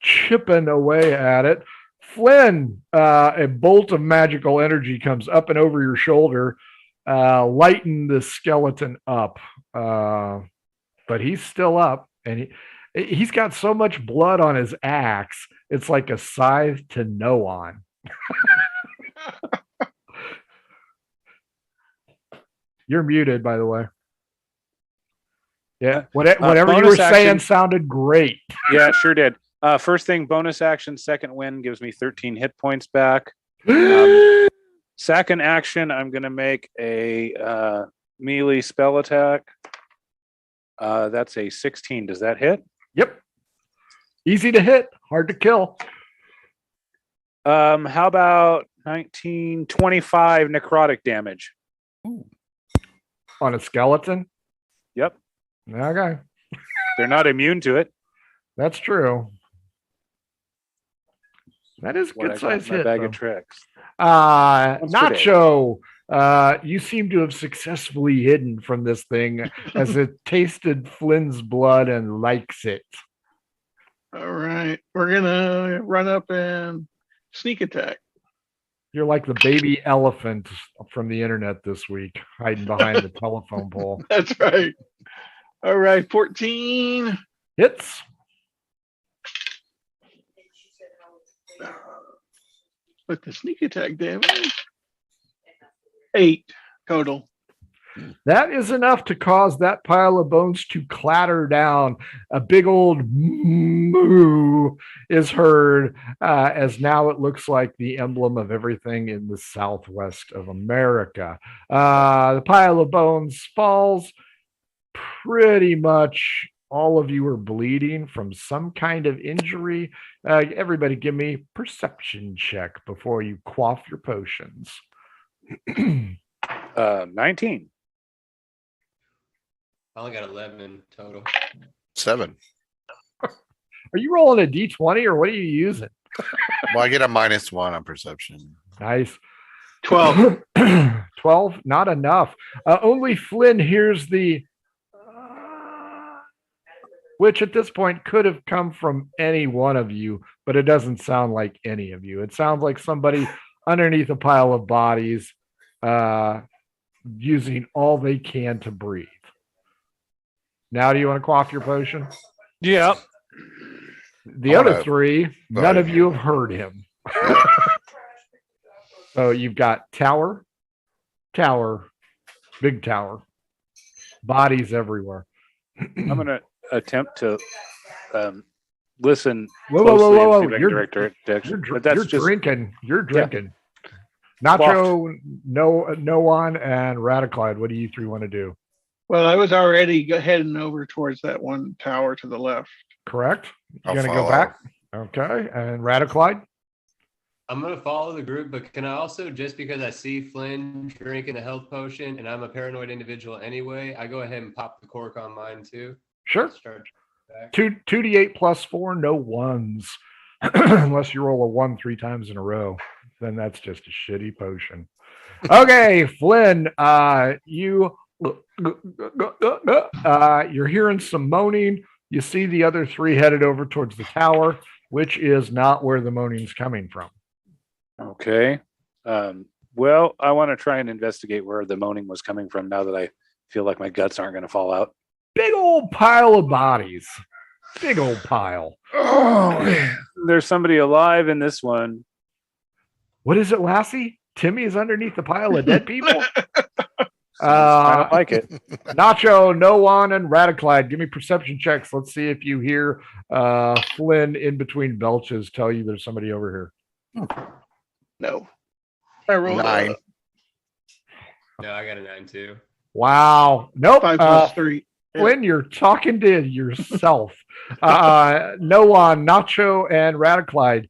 chipping away at it. Flynn, a bolt of magical energy comes up and over your shoulder, lighten the skeleton up. But he's still up, and he's got so much blood on his axe, it's like a scythe to Noan. You're muted, by the way. Yeah, whatever you were saying sounded great.
Yeah, sure did. First thing, bonus action, second win gives me 13 hit points back. Second action, I'm going to make a melee spell attack. That's a 16. Does that hit?
Yep. Easy to hit, hard to kill.
How about 19, 25 necrotic damage?
Ooh. On a skeleton?
Yep.
Okay.
They're not immune to it.
That's true. That is a good size hit.
Bag of tricks.
Nacho, you seem to have successfully hidden from this thing as it tasted Flynn's blood and likes it.
All right. We're going to run up and sneak attack.
You're like the baby elephant from the internet this week, hiding behind the telephone pole.
That's right. All right. 14.
Hits.
With the sneak attack damage. 8 total.
That is enough to cause that pile of bones to clatter down. A big old moo is heard as now it looks like the emblem of everything in the southwest of America. The pile of bones falls. Pretty much all of you are bleeding from some kind of injury. Everybody give me a perception check before you quaff your potions.
19.
I only got 11 total.
7.
Are you rolling a d20 or what are you using?
Well, I get a -1 on perception.
Nice.
12.
12, not enough. Only Flynn hears the which at this point could have come from any one of you, but it doesn't sound like any of you. It sounds like somebody underneath a pile of bodies using all they can to breathe. Now, do you want to quaff your potion?
Yep.
The
I
other
wanna-
three, none of you have heard him. So you've got tower, big tower, bodies everywhere.
I'm going to attempt to listen
Whoa,
closely and see if I
You're,
can direct
you're,
direction.
dr-
But that's
you're
just
drinking. You're drinking. Nacho, no one, and Radiclide. What do you three want to do?
Well, I was already heading over towards that one tower to the left.
Correct?
I'll
You're going to go
follow.
back? Okay. And Radiclide?
I'm gonna follow the group, but can I also, just because I see Flynn drinking a health potion and I'm a paranoid individual anyway, I go ahead and pop the cork on mine too.
Sure.
Start back.
2d8 plus 4, no ones. Unless you roll a 1 3 times in a row. Then that's just a shitty potion. Okay, Flynn, you're hearing some moaning. You see the other three headed over towards the tower, which is not where the moaning's coming from.
okay. Well, I want to try and investigate where the moaning was coming from now that I feel like my guts aren't going to fall out.
Big old pile of bodies. Big old pile.
Oh, there's somebody alive in this one.
What is it, Lassie? Timmy is underneath the pile of dead people?
I don't like it.
Nacho, no one, and Radiclide. Give me perception checks. Let's see if you hear Flynn in between belches tell you there's somebody over here.
No. I rolled
9.
No, I got a 9 too.
Wow. Nope.
5 plus 3.
Flynn, you're talking to yourself. No one, Nacho, and Radiclide.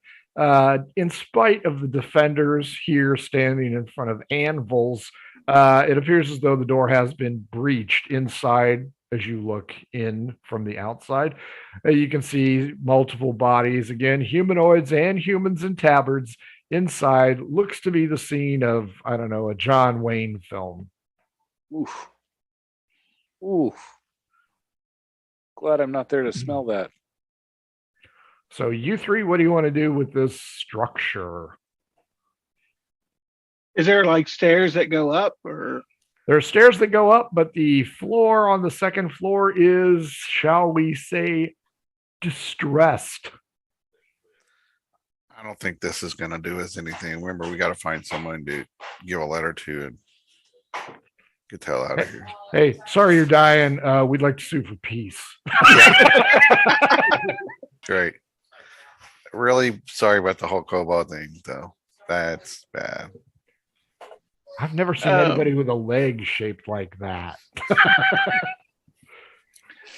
In spite of the defenders here standing in front of anvils, it appears as though the door has been breached inside. As you look in from the outside, you can see multiple bodies, again, humanoids and humans in tabards. Inside looks to be the scene of, I don't know, a John Wayne film.
Oof. Oof. Glad I'm not there to smell that.
So you three, what do you want to do with this structure?
Is there like stairs that go up, or
There are stairs that go up, but the floor on the second floor is, shall we say, distressed.
I don't think this is going to do us anything. Remember, we got to find someone to give a letter to and get the hell out of here.
Hey, sorry you're dying. We'd like to sue for peace.
Great. Really sorry about the whole Cobalt thing, though. That's bad.
I've never seen anybody with a leg shaped like that.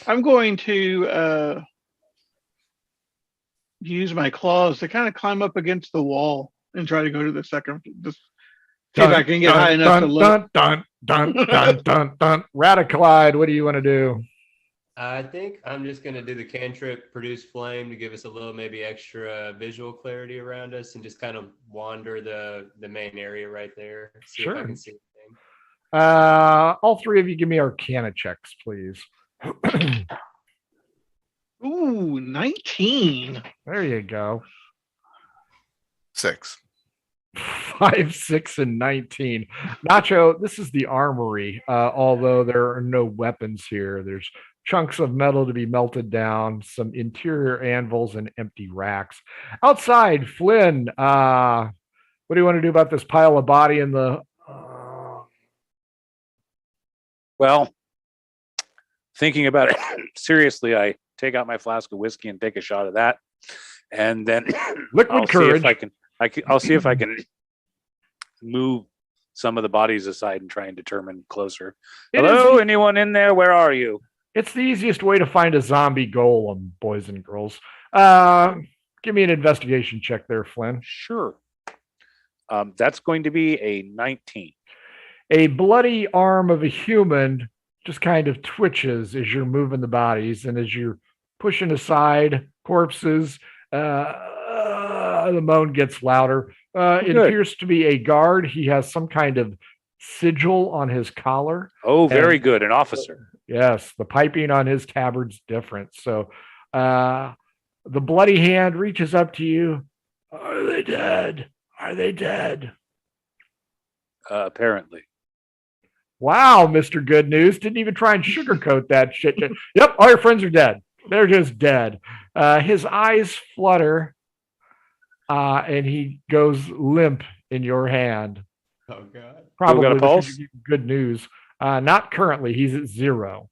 I'm going to use my claws to kind of climb up against the wall and try to go to the second. Just see if I can get high enough to look.
Dun, dun, dun. Radiclide, what do you want to do?
I think I'm just going to do the cantrip produce flame to give us a little maybe extra visual clarity around us and just kind of wander the main area right there. See if I
Sure.
can see anything.
All three of you give me Arcana checks, please.
Ooh, 19.
There you go.
6.
5, 6, and 19. Nacho, this is the armory. Although there are no weapons here, there's chunks of metal to be melted down, some interior anvils, and empty racks. Outside, Flynn, what do you want to do about this pile of body in the?
Well, thinking about it seriously, I take out my flask of whiskey and take a shot of that, and then
Liquid
I'll
courage.
see if I'll see if I can move some of the bodies aside and try and determine closer.
It
Hello,
is-
anyone in there? Where are you?
It's the easiest way to find a zombie golem, boys and girls. Give me an investigation check there, Flynn.
Sure. That's going to be a 19.
A bloody arm of a human just kind of twitches as you're moving the bodies, and as you're pushing aside corpses, the moan gets louder. It
Good.
appears to be a guard. He has some kind of sigil on his collar.
Oh, very
And-
good. An officer.
Yes, the piping on his tabard's different. So the bloody hand reaches up to you. Are they dead? Are they dead?
Apparently.
Wow, Mr. Good News. Didn't even try and sugarcoat that shit. Yep, all your friends are dead. They're just dead. His eyes flutter, and he goes limp in your hand.
Oh God.
Probably
got a
this
pulse?
is good news. Not currently. He's at 0.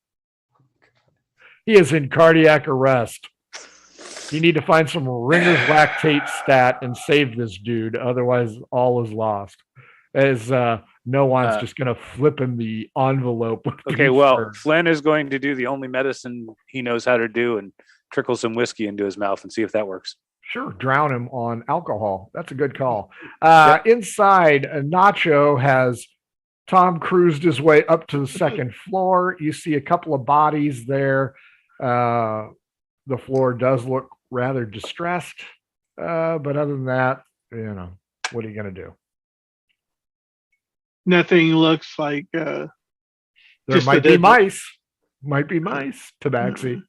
He is in cardiac arrest. You need to find some Ringer's lactate stat and save this dude. Otherwise, all is lost. As no one's just going to flip him the envelope.
Okay, well, Flynn is going to do the only medicine he knows how to do and trickle some whiskey into his mouth and see if that works.
Sure, drown him on alcohol. That's a good call. Inside, Nacho has Tom cruised his way up to the second floor. You see a couple of bodies there. The floor does look rather distressed. But other than that, what are you going to do?
Nothing looks like
There
just
might
the
be
dead-
mice. Might be mice, Tabaxi.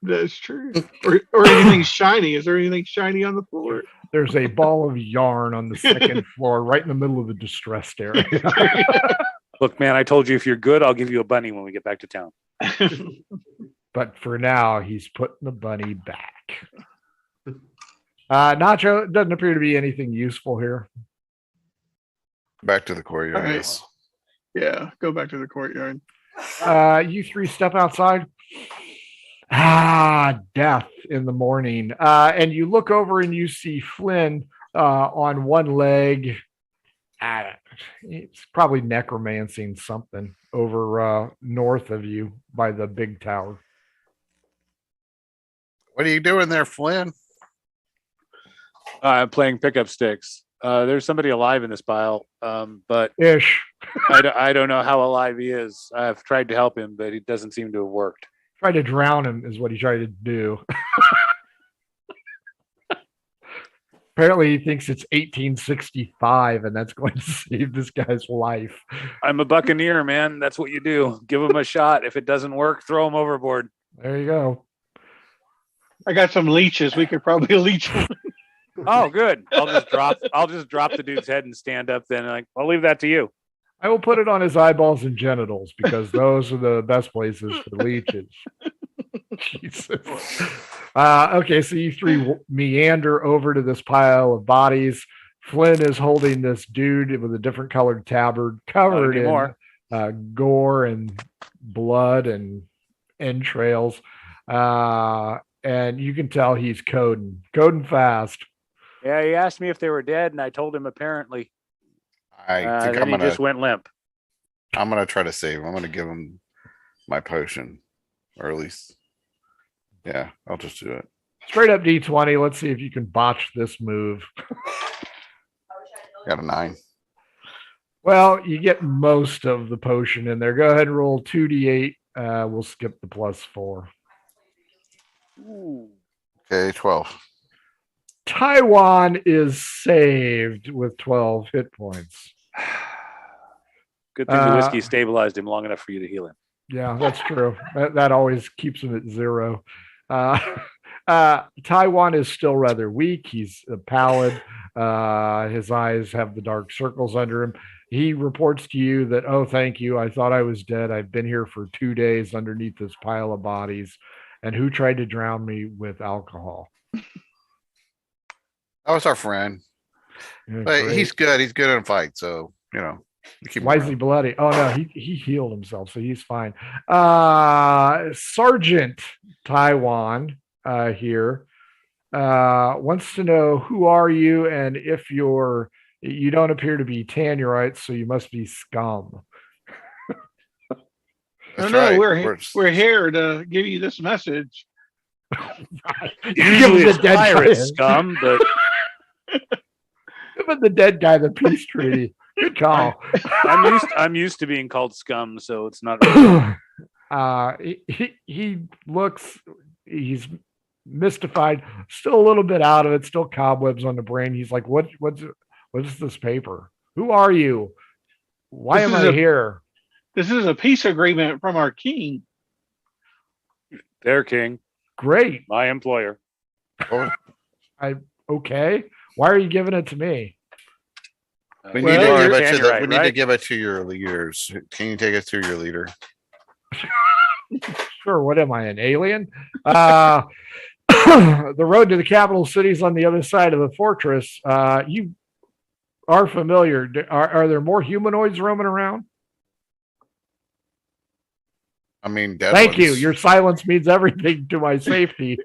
that's true. Or anything shiny. Is there anything shiny on the floor?
There's a ball of yarn on the second floor, right in the middle of the distressed area.
Look, man, I told you if you're good, I'll give you a bunny when we get back to town.
But for now, he's putting the bunny back. Nacho, it doesn't appear to be anything useful here.
Back to the courtyard.
All right.
Yes.
Yeah, go back to the courtyard.
You three step outside. Death in the morning. And you look over and you see Flynn on one leg. It's probably necromancing something over north of you by the big tower.
What are you doing there, Flynn?
I'm playing pickup sticks. There's somebody alive in this pile, but
Ish.
I don't know how alive he is. I've tried to help him, but it doesn't seem to have worked.
Tried to drown him is what he tried to do. Apparently, he thinks it's 1865, and that's going to save this guy's life.
I'm a buccaneer, man. That's what you do. Give him a shot. If it doesn't work, throw him overboard.
There you go.
I got some leeches. We could probably leech one.
Oh, good. I'll just drop the dude's head and stand up. Then I'll leave that to you.
I will put it on his eyeballs and genitals because those are the best places for leeches. Jesus. Okay, so you three meander over to this pile of bodies. Flynn is holding this dude with a different colored tabard covered in gore and blood and entrails. And you can tell he's coding fast.
Yeah, he asked me if they were dead, and I told him apparently.
I think
then he just went limp.
I'm gonna try to save him. I'm gonna give him my potion, or at least, yeah, I'll just do it.
Straight up D20. Let's see if you can botch this move.
Got a 9.
Well, you get most of the potion in there. Go ahead and roll 2d8. We'll skip the +4.
Ooh.
Okay, 12.
Taiwan is saved with 12 hit points.
Good thing the whiskey stabilized him long enough for you to heal him.
Yeah, that's true. That always keeps him at 0. Taiwan is still rather weak. He's pallid. His eyes have the dark circles under him. He reports to you that, oh, thank you. I thought I was dead. I've been here for 2 days underneath this pile of bodies. And who tried to drown me with alcohol?
That was our friend.
Yeah,
But
great.
he's good. He's good in a fight, so keep him
Why is
around.
he bloody? Oh no, he healed himself, so he's fine. Sergeant Taiwan here wants to know who are you, and if you don't appear to be Tanurites, so you must be scum.
That's
No,
right.
we're here to give you this message.
Usually it's
dead guy.
pirate scum, but
Give the dead guy the peace treaty. Good call.
I'm used to being called scum, so it's not. Really
He looks, he's mystified, still a little bit out of it, still cobwebs on the brain. He's like, what is this paper? Who are you? Why
This
am
is
I
a-
here?
This is a peace agreement from our king.
Their king,
Great.
my employer.
Okay. Why are you giving it to me?
We
Well,
need,
you're
Tanurite,
to
right?
give it to your leaders. Can you take us to your leader?
Sure, what am I, an alien? The road to the capital city is on the other side of the fortress. You are familiar. Are there more humanoids roaming around?
I mean, dead
Thank you.
ones.
Your silence means everything to my safety.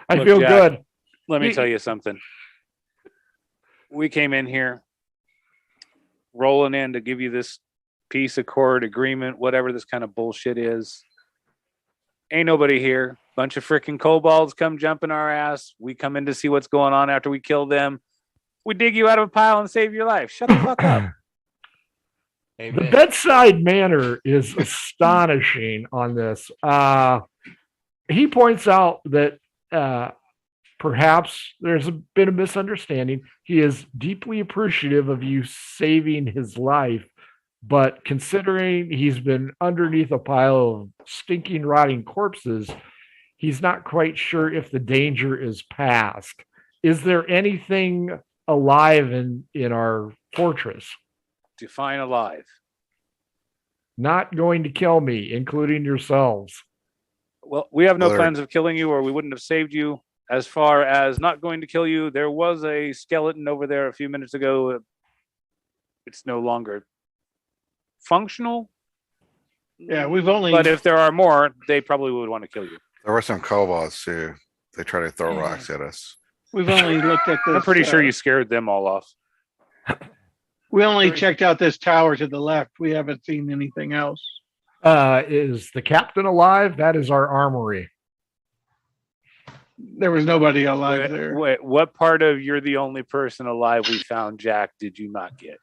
I
Look,
feel
Jack,
good.
Let me tell you something. We came in here rolling in to give you this peace accord agreement, whatever this kind of bullshit is. Ain't nobody here. Bunch of freaking kobolds come jumping our ass. We come in to see what's going on after we kill them. We dig you out of a pile and save your life. Shut the fuck up.
The
Amen.
bedside manner is astonishing on this. He points out that perhaps there's been a misunderstanding. He is deeply appreciative of you saving his life, but considering he's been underneath a pile of stinking, rotting corpses, he's not quite sure if the danger is past. Is there anything alive in our fortress?
Define alive.
Not going to kill me, including yourselves.
Well, we have no
Well,
plans of killing you, or we wouldn't have saved you. As far as not going to kill you, there was a skeleton over there a few minutes ago. It's no longer functional.
Yeah, we've only.
But if there are more, they probably would want to kill you.
There were some kobolds too. They try to throw
Yeah.
rocks at us.
We've only looked at this.
I'm pretty sure you scared them all off.
We only checked out this tower to the left. We haven't seen anything else.
Is the captain alive? That is our armory.
There was nobody alive there.
Wait, what part of "you're the only person alive we found, Jack" did you not get?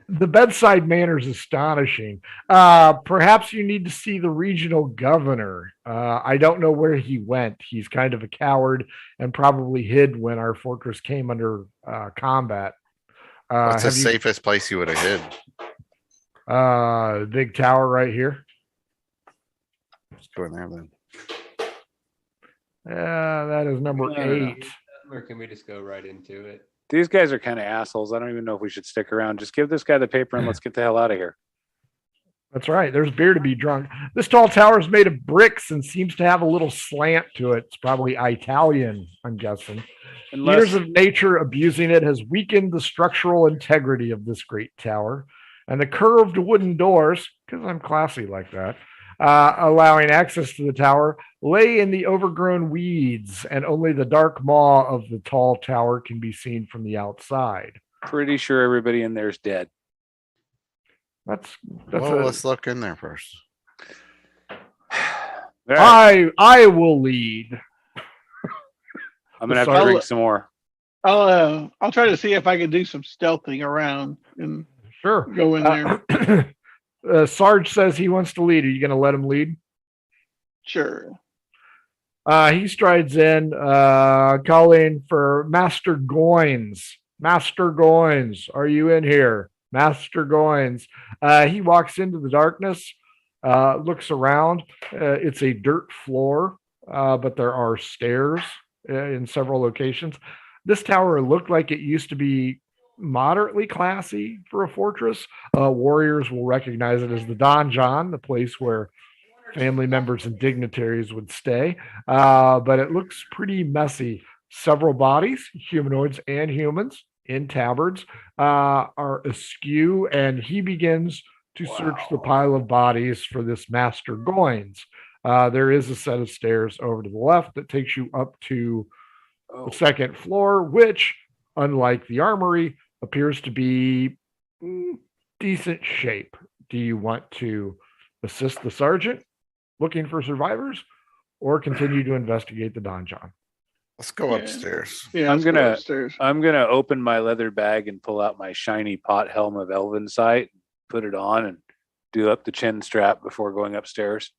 The bedside manner is astonishing. Perhaps you need to see the regional governor. I don't know where he went. He's kind of a coward and probably hid when our fortress came under combat.
What's the
have you-
safest place you would have hid?
Big tower right here.
Let's go in there then.
That is number
No, no, no.
8.
Or can we just go right into it?
These guys are kind of assholes. I don't even know if we should stick around. Just give this guy the paper and let's get the hell out of here.
That's right. There's beer to be drunk. This tall tower is made of bricks and seems to have a little slant to it. It's probably Italian, I'm guessing. Years of nature abusing it has weakened the structural integrity of this great tower. And the curved wooden doors, because I'm classy like that, allowing access to the tower, lay in the overgrown weeds, and only the dark maw of the tall tower can be seen from the outside.
Pretty sure everybody in there is dead.
That's
Well, let's look in there first.
All right,
I will lead.
I'm gonna have to
I'll-
drink some more.
I'll try to see if I can do some stealthing around and
Sure.
go in there.
Sarge says he wants to lead. Are you going to let him lead?
Sure.
He strides in, calling for Master Goins. Master Goins, are you in here? Master Goins. He walks into the darkness, looks around. It's a dirt floor, but there are stairs in several locations. This tower looked like it used to be moderately classy for a fortress. Warriors will recognize it as the donjon, the place where family members and dignitaries would stay. But it looks pretty messy. Several bodies, humanoids and humans, in tabards, are askew, and he begins to search the pile of bodies for this Master Goins. There is a set of stairs over to the left that takes you up to the second floor, which, unlike the armory, appears to be decent shape. Do you want to assist the sergeant looking for survivors or continue to investigate the donjon?
Let's go
Yeah.
upstairs.
Yeah,
I'm
let's go
gonna-
upstairs.
I'm gonna open my leather bag and pull out my shiny pot helm of Elven sight, put it on, and do up the chin strap before going upstairs.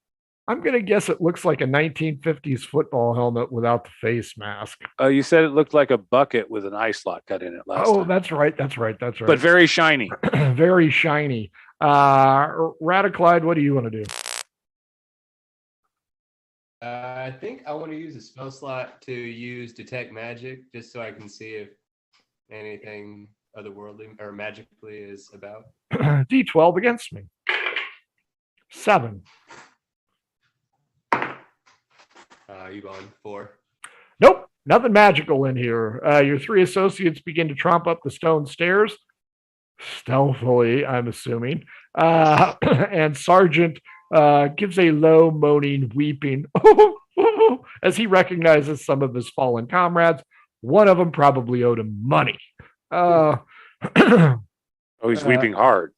I'm going to guess it looks like a 1950s football helmet without the face mask.
You said it looked like a bucket with an eye slot cut in it last
Oh,
time.
that's right.
But very shiny.
Very shiny. Radiclide, what do you want to do?
I think I want to use a spell slot to use detect magic, just so I can see if anything otherworldly or magically is about.
D12 against me. 7.
You going 4?
Nope, nothing magical in here. Your 3 associates begin to tromp up the stone stairs, stealthily, I'm assuming. And Sergeant gives a low, moaning, weeping as he recognizes some of his fallen comrades. One of them probably owed him money.
Oh, he's weeping hard.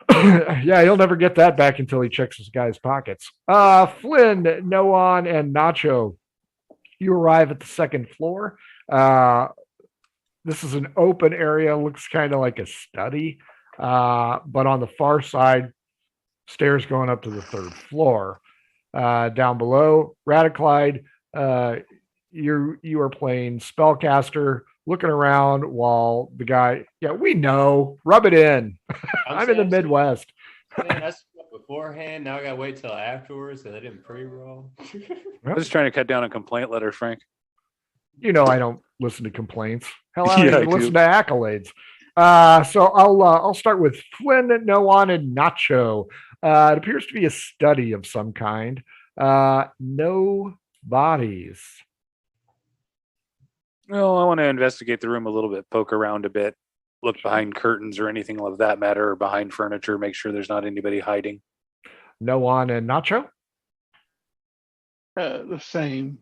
Yeah, he'll never get that back until he checks his guy's pockets. Flynn, Noan, and Nacho, you arrive at the 2nd floor. This is an open area, looks kind of like a study, but on the far side, stairs going up to the 3rd floor. Down below, Radiclide, you are playing spellcaster, looking around while the guy, yeah, we know, rub it in. I'm in the Midwest.
Man, I slept beforehand. Now I gotta wait till afterwards because I didn't pre-roll.
I'm just trying to cut down on complaint letter, Frank.
You know I don't listen to complaints. Hell, I don't
Yeah,
even
I
listen
do.
to accolades. So I'll start with Flynn, Noan, and Nacho. It appears to be a study of some kind. No bodies.
Well, I want to investigate the room a little bit, poke around a bit, look behind curtains or anything of that matter, or behind furniture, make sure there's not anybody hiding.
Noan and Nacho.
The same.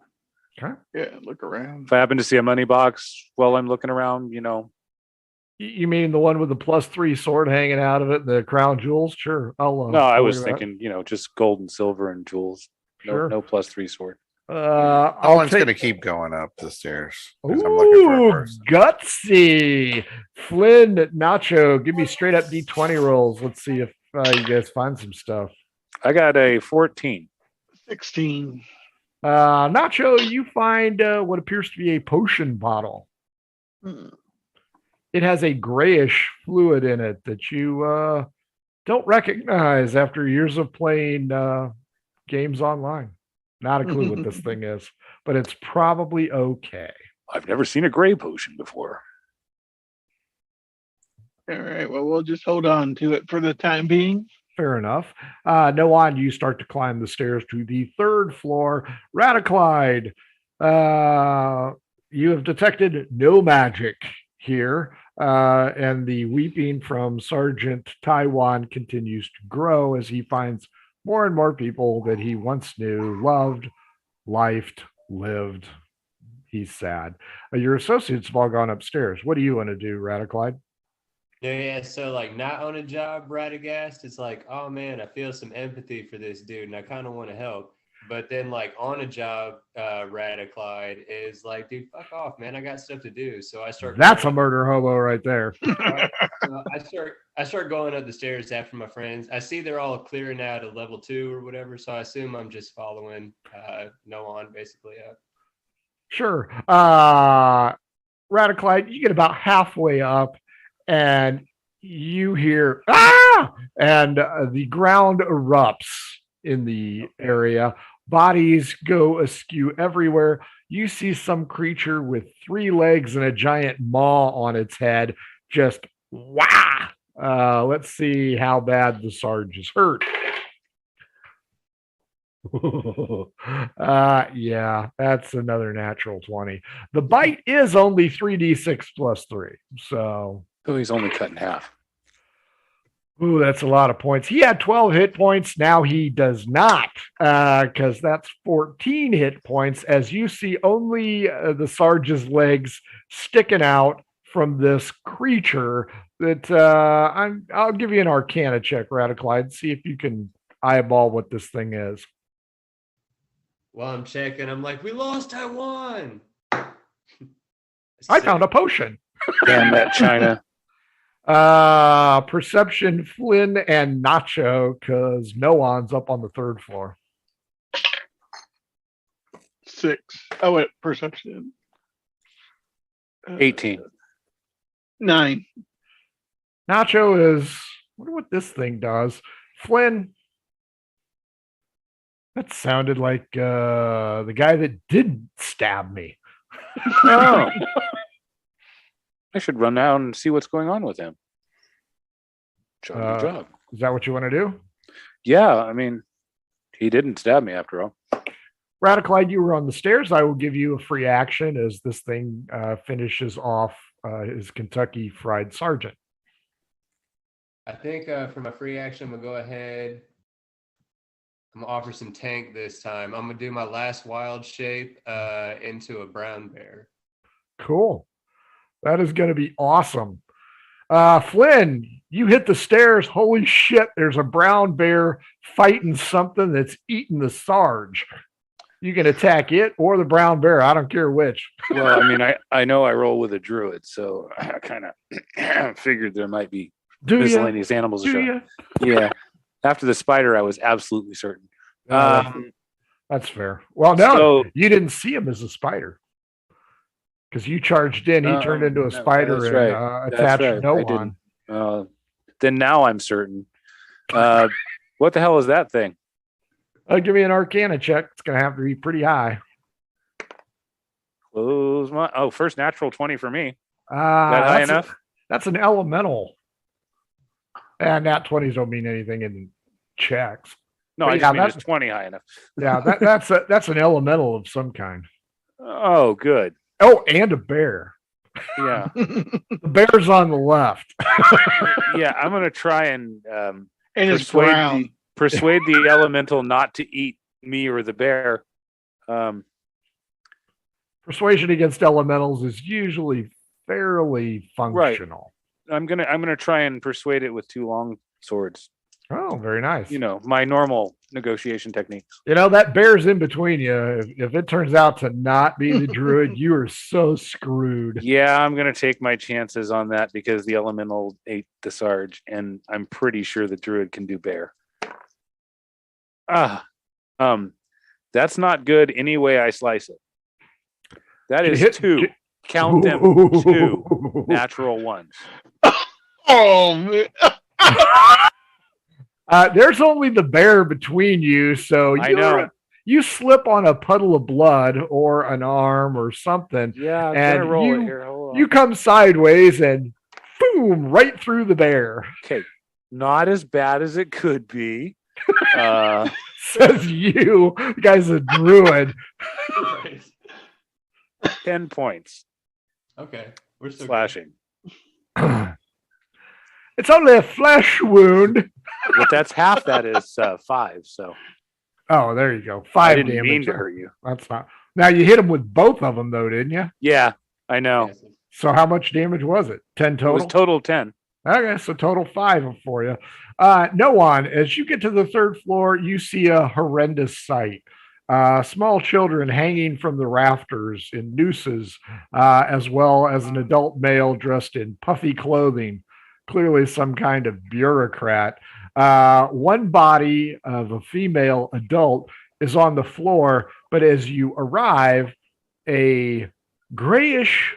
Okay.
Yeah, look around.
If I happen to see a money box while I'm looking around,
You mean the one with the +3 sword hanging out of it, the crown jewels? Sure.
no, I
I'll
was
look at that.
thinking, just gold and silver and jewels.
Sure.
No +3 sword.
Owen's going to keep going up the stairs. 'Cause I'm looking for a
Ooh,
person.
gutsy. Flynn, Nacho, give me straight up D20 rolls. Let's see if you guys find some stuff.
I got a 14.
16.
Nacho, you find what appears to be a potion bottle.
Hmm.
It has a grayish fluid in it that you don't recognize after years of playing games online. Not a clue what this thing is, but it's probably okay.
I've never seen a gray potion before.
All right. Well, we'll just hold on to it for the time being.
Fair enough. Noan, you start to climb the stairs to the 3rd floor. Radiclide, you have detected no magic here, and the weeping from Sergeant Taiwan continues to grow as he finds more and more people that he once knew, loved, lifed, lived. He's sad. Your associates have all gone upstairs. What do you want to do, Radiclide?
Yeah, so like not on a job, Radagast, it's like, oh man, I feel some empathy for this dude and I kind of want to help. But then like on a job, Radiclide is like, dude, fuck off, man. I got stuff to do. So I start
That's a murder hobo right there.
I start going up the stairs after my friends. I see they're all clearing out of level 2 or whatever. So I assume I'm just following Noan basically up.
Sure. Radiclide, you get about halfway up and you hear, ah! And the ground erupts in the area. Bodies go askew everywhere. You see some creature with 3 legs and a giant maw on its head. Just wah! Let's see how bad the Sarge is hurt. Yeah, that's another natural 20. The bite is only 3d6 plus 3. So,
Oh, he's only cut in half.
ooh, that's a lot of points. He had 12 hit points. Now he does not, because that's 14 hit points. As you see, only the Sarge's legs sticking out from this creature. That I'll give you an Arcana check, Radiclide. See if you can eyeball what this thing is.
While I'm checking, I'm like, we lost Taiwan.
I found a potion.
Damn that China.
Perception, Flynn, and Nacho, because Noan's up on the 3rd floor.
6. Oh, wait, perception.
18.
9.
Nacho is, I wonder what this thing does. Flynn, that sounded like the guy that did stab me.
Oh. I should run out and see what's going on with him. Job.
Is that what you want to do?
Yeah, I mean, he didn't stab me after all.
Radiclide, you were on the stairs. I will give you a free action as this thing finishes off his Kentucky Fried Sergeant.
I think for my free action, I'm gonna go ahead. I'm gonna offer some tank this time. I'm gonna do my last wild shape into a brown bear.
Cool. That is going to be awesome. Flynn, you hit the stairs. Holy shit, there's a brown bear fighting something that's eating the Sarge. You can attack it or the brown bear. I don't care which.
Well, I mean, I know I roll with a druid, so I kind of figured there might be
Do you?
miscellaneous animals.
Do you?
Yeah. After the spider, I was absolutely certain.
That's fair. Well, no,
So-
you didn't see him as a spider because you charged in. He turned into a
no,
spider
that's
and
right. That's
attached
right.
no
I
one.
didn't. Then now I'm certain. What the hell is that thing?
Give me an Arcana check. It's going to have to be pretty high.
Close my. Oh, first natural 20 for me. That high
That's
enough?
That's an elemental. And nat 20s don't mean anything in checks.
No,
But
I
yeah,
just mean
that's-
it's 20 high enough.
Yeah, that's an elemental of some kind.
Oh, good.
Oh, and a bear.
Yeah.
The bear's on the left.
Yeah, I'm gonna try and
And it's
persuade
brown.
the elemental not to eat me or the bear.
Persuasion against elementals is usually fairly functional.
I'm gonna try and persuade it with 2 long swords.
Oh, very nice.
You know, my normal negotiation techniques.
You know, that bear's in between you. If it turns out to not be the druid, you are so screwed.
Yeah, I'm gonna take my chances on that because the elemental ate the Sarge, and I'm pretty sure the druid can do bear. That's not good any way I slice it. That is 2. Count them 2 natural ones.
Oh, man.
There's only the bear between you, so
I know.
you slip on a puddle of blood or an arm or something.
Yeah, I'm
And
gonna roll
you-
it here. Hold on.
You come sideways and boom, right through the bear.
Okay, not as bad as it could be.
Says you. The guy's a druid.
Right.
10 points
Okay. We're still good.
slashing.
It's only a flesh wound.
But that's half that is 5. So
Oh, there you go.
I
5
didn't
damage.
mean to hurt you.
That's not. Now you hit him with both of them, though, didn't you?
Yeah, I know.
Yes.
So how much damage was it? 10
It was
total.
total 10.
Okay, so total 5 for you. No one. As you get to the 3rd floor, you see a horrendous sight. Small children hanging from the rafters in nooses, as well as an adult male dressed in puffy clothing, clearly some kind of bureaucrat. One body of a female adult is on the floor, but as you arrive, a grayish,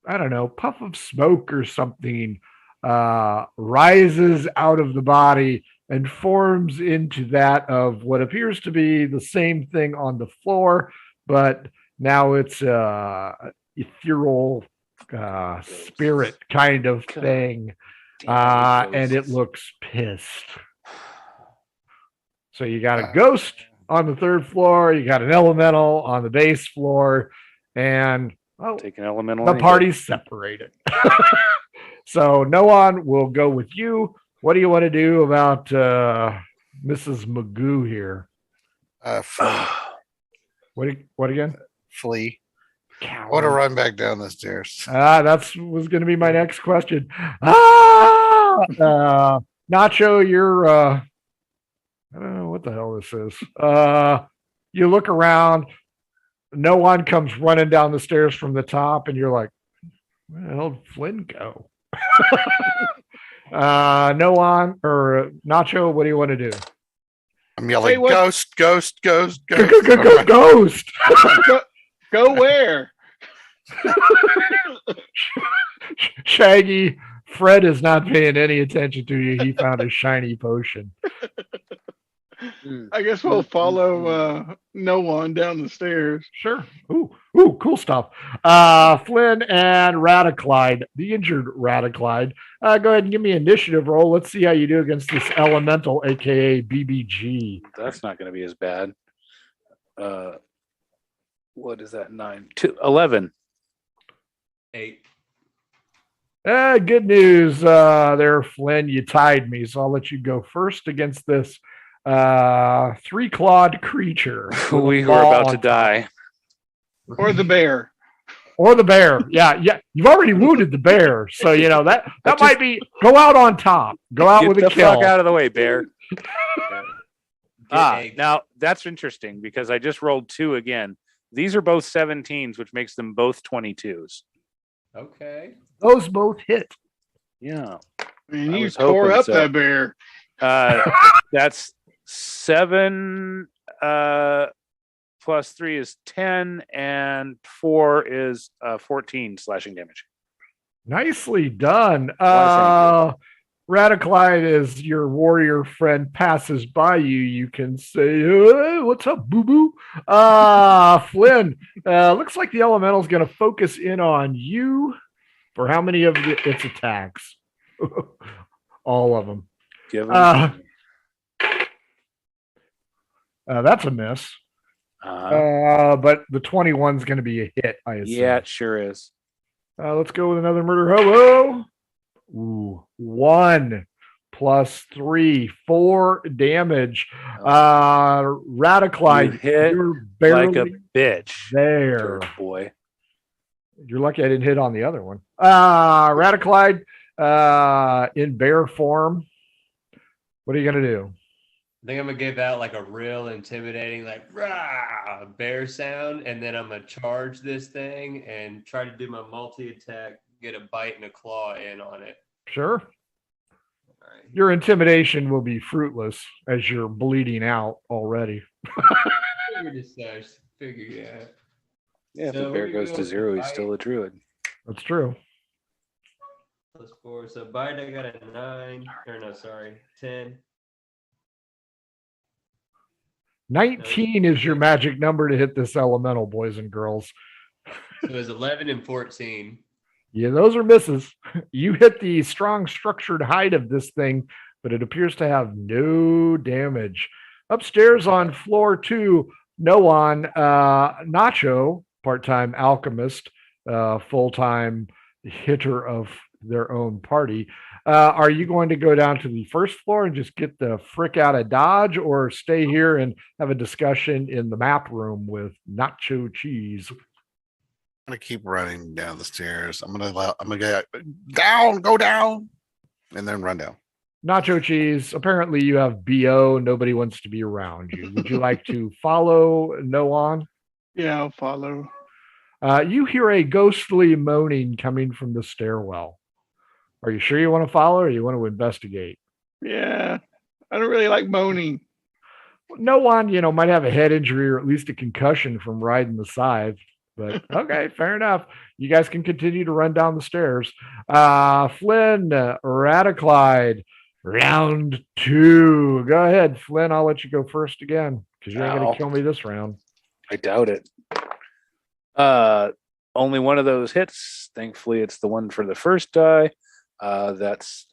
I don't know, puff of smoke or something rises out of the body and forms into that of what appears to be the same thing on the floor, but now it's ethereal spirit kind of thing, and it looks pissed. So you got a ghost on the 3rd floor, you got an elemental on the base floor, and
Take an elemental.
the
any day.
party's separated. So no one will go with you. What do you want to do about Mrs. Magoo here? What again?
Flee. I want to run back down the stairs.
That's was going to be my next question. Nacho, you're I don't know what the hell this is. You look around. No one comes running down the stairs from the top, and you're like, where the hell did Flynn go? No one or Nacho, what do you want to do?
I'm yelling,
Hey, what-
ghost, ghost, ghost,
Go,
ghost.
go, go, ghost.
Go where?
Shaggy, Fred is not paying any attention to you. He found a shiny potion.
I guess we'll follow no one down the stairs.
Sure. Ooh, Ooh, cool stuff. Flynn and Radiclide, the injured Radiclide. Go ahead and give me an initiative roll. Let's see how you do against this elemental, aka BBG.
That's not going to be as bad. What is that? 9, 2, 11.
8.
Good news there, Flynn. You tied me, so I'll let you go first against this three-clawed creature.
We were about to die.
Or the bear.
Or the bear. Yeah. You've already wounded the bear, so you know that might be go out on top. Go out with a
Get the
kill.
fuck out of the way, bear.
Egg.
Now that's interesting because I just rolled 2 again. These are both 17s, which makes them both 22s.
Okay.
Those both hit.
Yeah.
Man,
I
you
was
tore
hoping
up
so.
that bear.
That's 7 plus 3 is 10, and 4 is 14 slashing damage.
Nicely done.
Why,
Radiclide, as your warrior friend passes by you, you can say, "Hey, what's up, boo-boo?" Flynn, looks like the elemental's going to focus in on you for how many of its attacks? All of them.
Give him.
That's a miss. But the 21's going to be a hit, I assume.
Yeah, it sure is.
Let's go with another murder hobo. Ooh, 1 plus 3, 4 damage. Radiclide,
You hit
you're barely
like a bitch.
there.
Dirt boy.
You're lucky I didn't hit on the other one. Radiclide, in bear form. What are you going to do?
I think I'm gonna give out like a real intimidating, like rah bear sound, and then I'm gonna charge this thing and try to do my multi-attack, get a bite and a claw in on it.
Sure.
All right.
Your intimidation will be fruitless as you're bleeding out already.
Figure, yeah.
Yeah, if
So
the bear
we
goes
go
to 0, he's
bite.
still a druid.
That's true.
+4. So bite, I got a 9. Or no, sorry, 10.
19 is your magic number to hit this elemental, boys and girls.
So it was 11 and 14.
Yeah, those are misses. You hit the strong structured hide of this thing, but it appears to have no damage. Upstairs on floor 2, Noan, Nacho, part-time alchemist, full-time hitter of their own party. Are you going to go down to the first floor and just get the frick out of Dodge, or stay here and have a discussion in the map room with Nacho Cheese?
I'm gonna keep running down the stairs. I'm gonna get down, go down, and then run down.
Nacho Cheese, apparently you have BO. Nobody wants to be around you. Would you like to follow Noan?
Yeah, I'll follow.
You hear a ghostly moaning coming from the stairwell. Are you sure you want to follow, or you want to investigate?
Yeah, I don't really like moaning.
Noan, might have a head injury or at least a concussion from riding the scythe. But okay, fair enough. You guys can continue to run down the stairs. Flynn, Radiclide, round 2. Go ahead, Flynn. I'll let you go first again because you ain't going to kill me this round.
I doubt it. Only one of those hits. Thankfully, it's the one for the first die. That's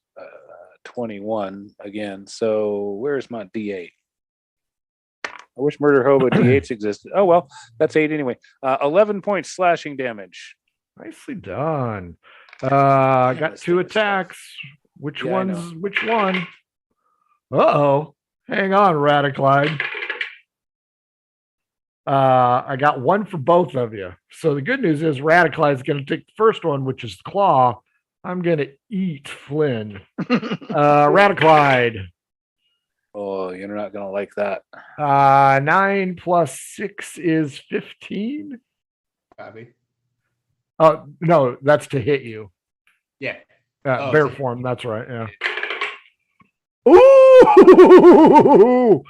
21 again. So where's my D8? I wish Murder Hobo D8s existed. Oh, well, that's 8 anyway. 11 points slashing damage.
Nicely done. Got
this
2
thing is
attacks. Which
Yeah, I
one's which one? Uh-oh. Hang on, Radiclide. I got 1 for both of you. So the good news is Radiclide is going to take the first one, which is claw. I'm going to eat Flynn. Radiclide.
Oh, you're not going to like that.
9 plus 6 is 15.
Copy.
Oh, no, that's to hit you.
Yeah.
Bear form, that's right. Yeah. Ooh!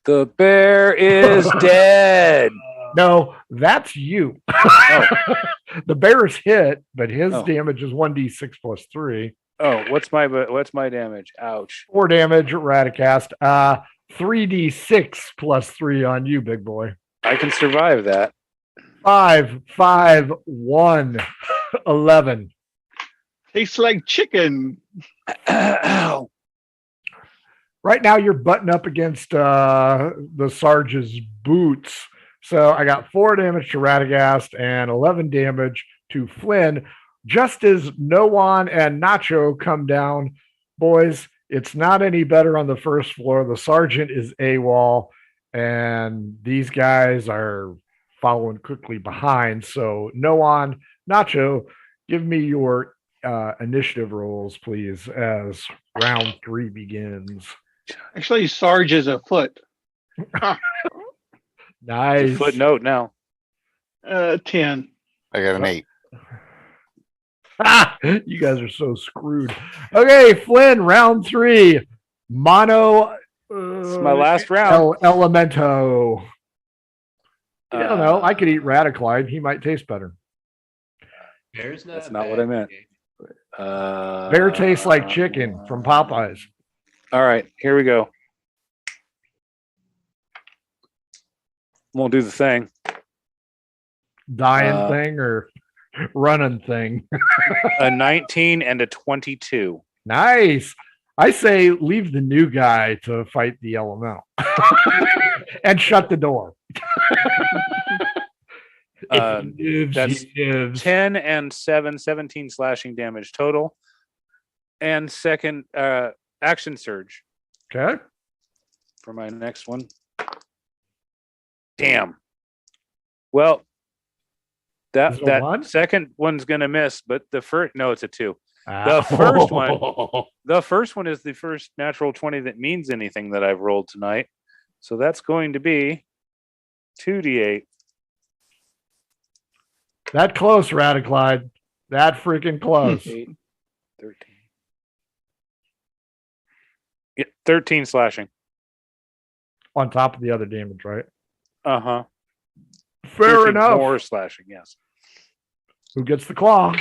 The bear is dead.
No, that's you. The bear's hit, but his damage is 1d6 plus 3.
Oh, what's my damage? Ouch.
4 damage, Radicast. 3d6 plus 3 on you, big boy.
I can survive that.
5, 5, 1, 11.
Tastes like chicken.
Ow.
Right now, you're butting up against the Sarge's boots. So I got 4 damage to Radagast and 11 damage to Flynn. Just as Noan and Nacho come down, boys, it's not any better on the first floor. The sergeant is AWOL, and these guys are following quickly behind. So Noan, Nacho, give me your initiative rolls, please, as round 3 begins.
Actually, Sarge is a foot.
It's
Nice.
a footnote now.
10.
I got an 8.
You guys are so screwed. Okay, Flynn, round 3. Mono.
It's my last round.
Elemento. I don't know. I could eat Radiclide. He might taste better.
Bear's
That's
not
not
bad.
what I meant.
Bear tastes like chicken from Popeyes.
All right, here we go. Won't do the thing.
Dying thing or running thing.
A 19 and a 22.
Nice. I say leave the new guy to fight the elemental and shut the door. If he lives,
that's
he lives.
10 and 7, 17 slashing damage total. And second action surge
Okay.
for my next one. Damn. Well,
Is it a
that
one?
second one's gonna miss, but the first it's a 2.
The
first one- The first one is the first natural 20 that means anything that I've rolled tonight. So that's going to be 2d8.
That close, Radiclide. That freaking close.
8, 13. Yeah, 13 slashing.
On top of the other damage, right?
Uh-huh.
Fair
13
enough.
More slashing, yes.
Who gets the claw?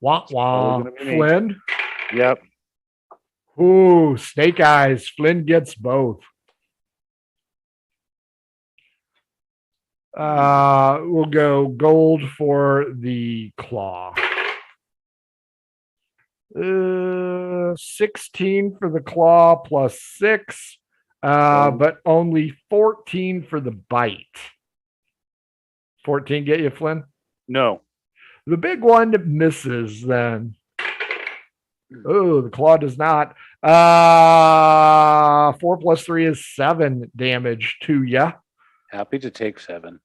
Wah wah.
Probably gonna be me.
Flynn.
Yep.
Ooh, snake eyes. Flynn gets both. We'll go gold for the claw. 16 for the claw plus 6, but only 14 for the bite. 14 get you, Flynn?
No.
The big one misses then. Oh, the claw does not. 4 plus 3 is 7 damage to you.
Happy to take 7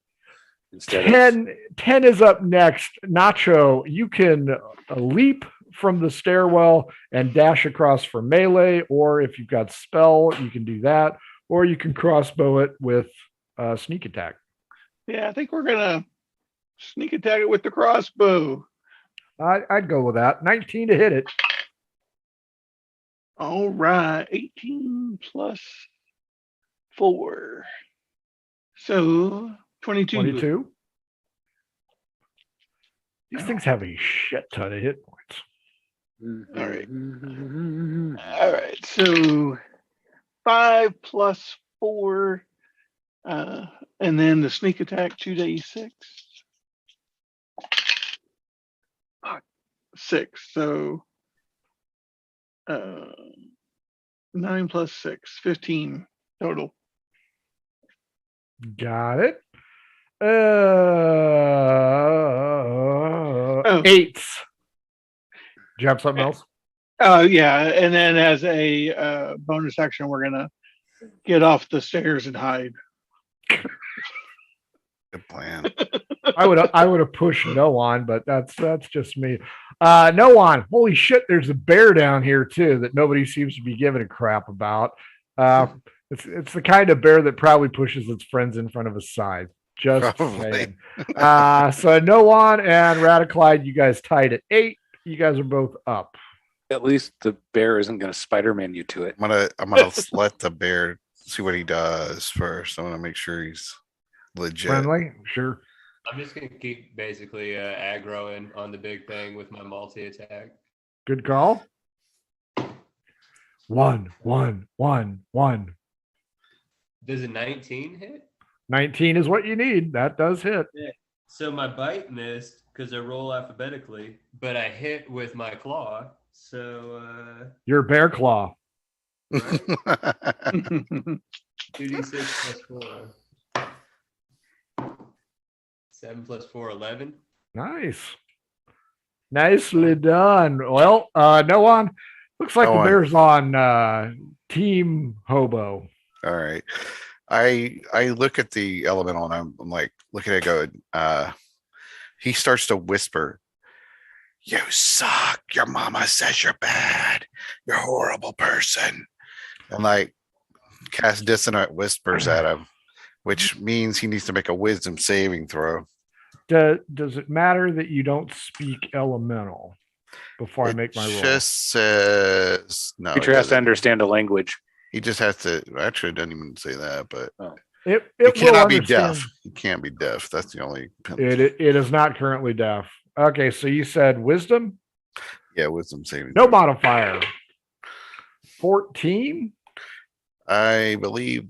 instead
10 is up next. Nacho, you can leap from the stairwell and dash across for melee, or if you've got spell, you can do that, or you can crossbow it with sneak attack.
Yeah, I think we're gonna sneak attack it with the crossbow.
I'd go with that. 19 to hit it.
All right, 18 plus 4. So 22.
22. These things have a shit ton of hit points.
All right. All right. So 5 plus 4. And then the sneak attack 2d6. 6. So 9 plus 6, 15 total.
Got it. 8. Do you have something else?
Oh yeah, and then as a bonus action, we're gonna get off the stairs and hide.
Good plan.
I would have pushed no on, but that's just me. No on. Holy shit! There's a bear down here too that nobody seems to be giving a crap about. It's the kind of bear that probably pushes its friends in front of a side. Just
Probably.
saying. So no on and Radiclide, you guys tied at 8. You guys are both up.
At least the bear isn't going to Spider-Man you to it.
I'm gonna let the bear see what he does first. I want to make sure he's legit.
Friendly, sure.
I'm just gonna keep basically aggroing on the big thing with my multi attack.
Good call. 1, 1, 1, 1.
Does a 19 hit?
19 is what you need. That does hit.
So my bite missed because I roll alphabetically, but I hit with my claw. So
Your bear claw.
right? 2d6 plus 4. 7 plus 4, 11.
Nice. Nicely done. Well, no one. Looks like
No
the
one.
bear's on Team Hobo.
All right. I look at the elemental and I'm like looking at it going, he starts to whisper, "You suck. Your mama says you're bad. You're a horrible person." And like cast dissonant whispers at him, which means he needs to make a wisdom saving throw.
Does it matter that you don't speak elemental before I
It
make my roll?
just says no.
Creature
it
has to
doesn't.
understand a language.
He just has to. Actually, it doesn't even say that, but
It
he
will
cannot be
understand.
deaf. He can't be deaf. That's the only penalty.
It is not currently deaf. Okay, so you said wisdom,
Yeah, wisdom saving.
no
throw.
modifier. 14.
I believe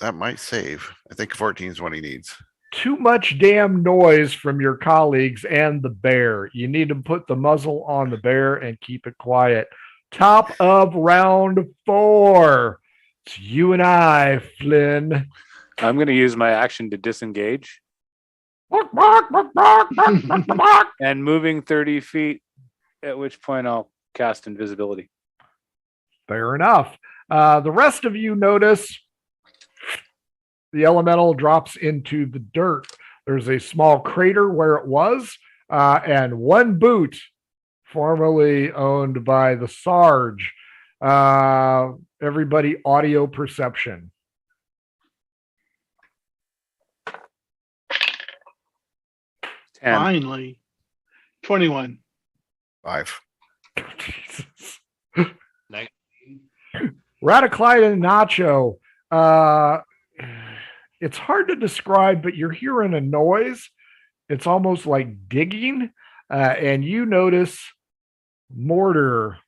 that might save. I think 14 is what he needs.
Too much damn noise from your colleagues and the bear. You need to put the muzzle on the bear and keep it quiet. Top of round 4. It's you and I, Flynn.
I'm going to use my action to disengage and moving 30 feet, at which point I'll cast invisibility.
Fair enough. The rest of you notice the elemental drops into the dirt. There's a small crater where it was, and one boot formerly owned by the Sarge. Everybody, audio perception.
And
Finally. 21.
5.
Jesus.
19.
Radiclide and Nacho. It's hard to describe, but you're hearing a noise. It's almost like digging, and you notice mortar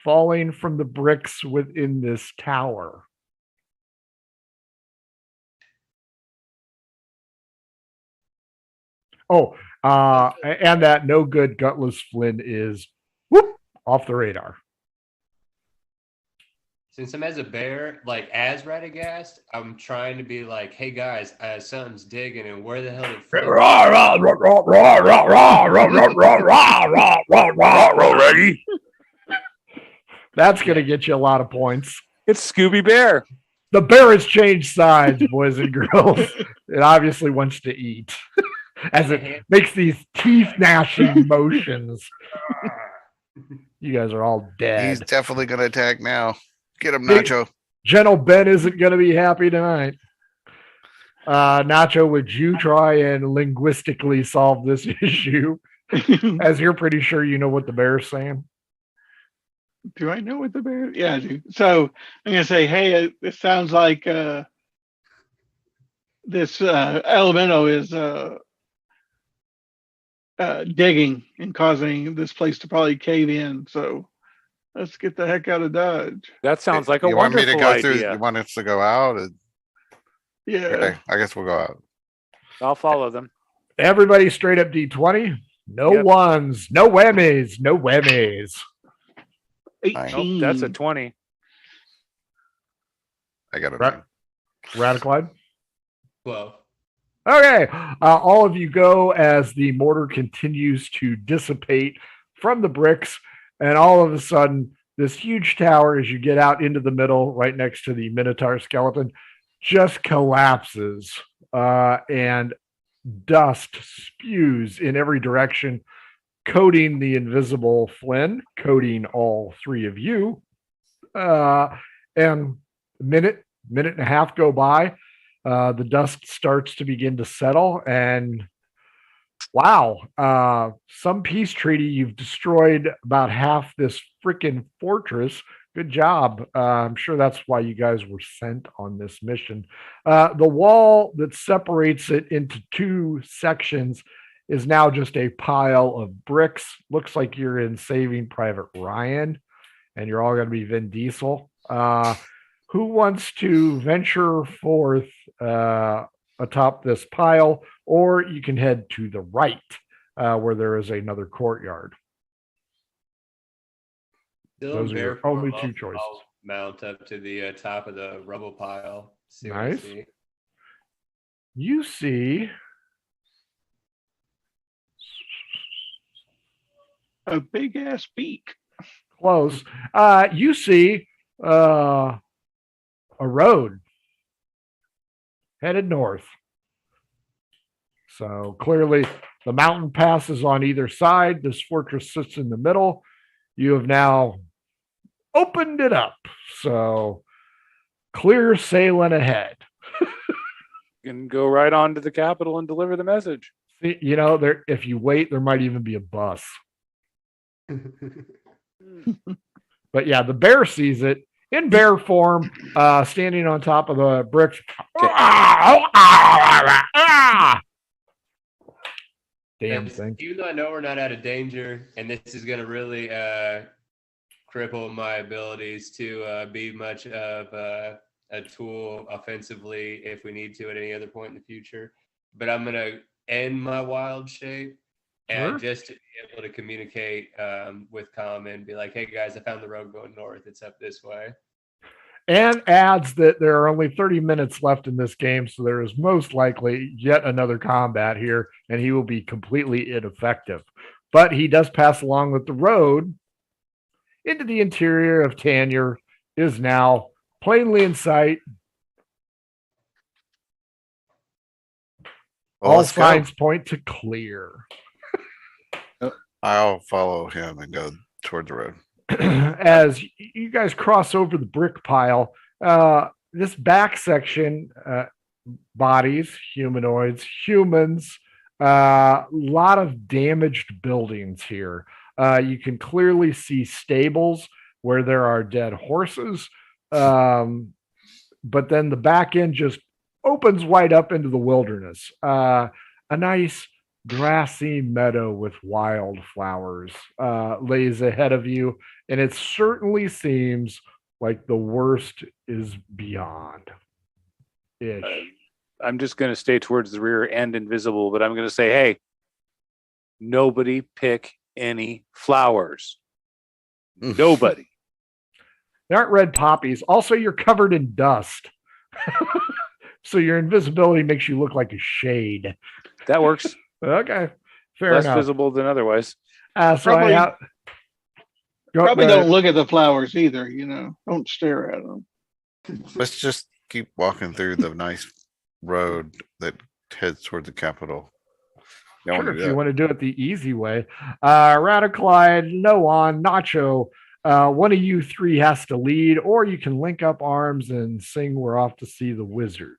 falling from the bricks within this tower. Oh, and that no good gutless Flynn is whoop off the radar.
Since I'm as a bear, like as Radagast, I'm trying to be like, hey guys, something's digging, and where the hell did Flynn?
Ready? That's gonna get you a lot of points.
it's Scooby Bear.
The bear has changed sides, boys and girls. It obviously wants to eat as it makes these teeth gnashing motions. You guys are all dead.
He's definitely going to attack now. Get him, Nacho.
Gentle Ben isn't going to be happy tonight. Nacho, would you try and linguistically solve this issue? As you're pretty sure you know what the bear's saying.
Do I know what the bear? Yeah, I do. So I'm gonna say, hey, it sounds like this elemental is digging and causing this place to probably cave in. So let's get the heck out of Dodge.
That sounds like a
You want me
wonderful
to go
idea.
through? You want us to go out?
Yeah.
Okay, I guess we'll go out.
I'll follow them.
Everybody straight up D20. No
Yep.
ones, no whammies, no whammies.
18.
Nope, that's a 20.
I got it.
Right. Radiclide.
12.
Okay, all of you go as the mortar continues to dissipate from the bricks, and all of a sudden, this huge tower, as you get out into the middle, right next to the Minotaur skeleton, just collapses, and dust spews in every direction, coating the invisible Flynn, coating all three of you. And a minute and a half go by. The dust starts to begin to settle, and wow, some peace treaty. You've destroyed about half this freaking fortress. Good job. I'm sure that's why you guys were sent on this mission. The wall that separates it into two sections is now just a pile of bricks. Looks like you're in Saving Private Ryan, and you're all going to be Vin Diesel. Who wants to venture forth atop this pile, or you can head to the right where there is another courtyard.
Still
Those are your
barefoot,
only
I'll-
two choices.
I'll mount up to the top of the rubble pile. See what I
Nice.
see.
You see
A big ass beak.
close. You see a road headed north. So clearly the mountain passes on either side. This fortress sits in the middle. You have now opened it up. So clear sailing ahead.
You can go right on to the capital and deliver the message.
See, you know, there if you wait, there might even be a bus. But yeah, the bear sees it in bear form, standing on top of the bricks. Damn thing.
Even though I know we're not out of danger, and this is going to really cripple my abilities to be much of a tool offensively if we need to at any other point in the future. But I'm going to end my wild shape and
Sure.
just to be able to communicate with Com and be like, hey guys, I found the road going north. It's up this way.
And adds that there are only 30 minutes left in this game, so there is most likely yet another combat here, and he will be completely ineffective. But he does pass along that the road into the interior of Tanur is now plainly in sight.
Well,
All
let's go.
signs point to clear.
I'll follow him and go toward the road.
As you guys cross over the brick pile, this back section, bodies, humanoids, humans, lot of damaged buildings here. You can clearly see stables where there are dead horses. But then the back end just opens wide up into the wilderness. A nice grassy meadow with wildflowers lays ahead of you, and it certainly seems like the worst is beyond. Ish.
I'm just going to stay towards the rear and invisible, but I'm going to say, hey, nobody pick any flowers. Nobody.
They aren't red poppies. Also, you're covered in dust. So your invisibility makes you look like a shade.
That works.
Okay. Fair
Less
enough.
visible than otherwise.
So
Probably-
go
Probably
ahead.
don't look at the flowers either, you know. Don't stare at them.
Let's just keep walking through the nice road that heads toward the capital. Yeah, I wanna
Sure,
do
if you
that.
want to do it the easy way. Radiclide, Noan, Nacho, one of you three has to lead, or you can link up arms and sing We're Off to See the Wizard.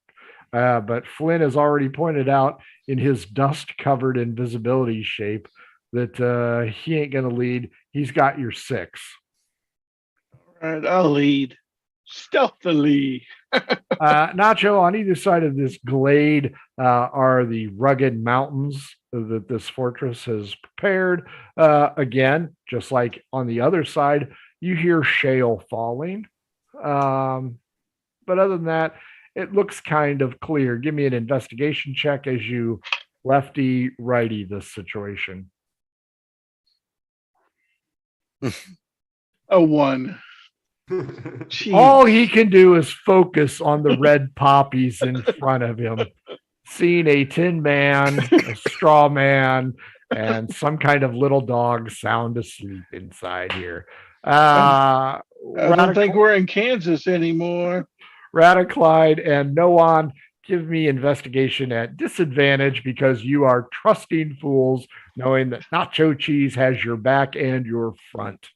But Flynn has already pointed out in his dust-covered invisibility shape that he ain't going to lead. He's got your 6.
All right, I'll lead stealthily.
Nacho, on either side of this glade are the rugged mountains that this fortress has prepared. Again, just like on the other side, you hear shale falling. But other than that, it looks kind of clear. Give me an investigation check as you lefty righty this situation.
A 1. Jeez.
All he can do is focus on the red poppies in front of him, seeing a tin man, a straw man, and some kind of little dog sound asleep inside here.
I don't think we're in Kansas anymore.
Radiclide and Noan, give me investigation at disadvantage because you are trusting fools, knowing that Nacho Cheese has your back and your front.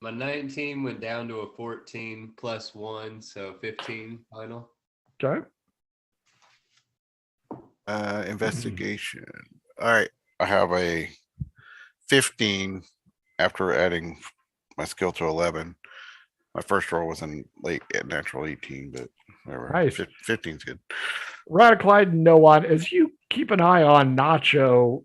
My 19 went down to a 14 plus 1, so 15 final.
Okay.
Investigation. All right. I have a 15 after adding my skill to 11. My first roll was in late natural 18, but whatever.
Nice.
15's good.
Radiclide and Noan, as you keep an eye on Nacho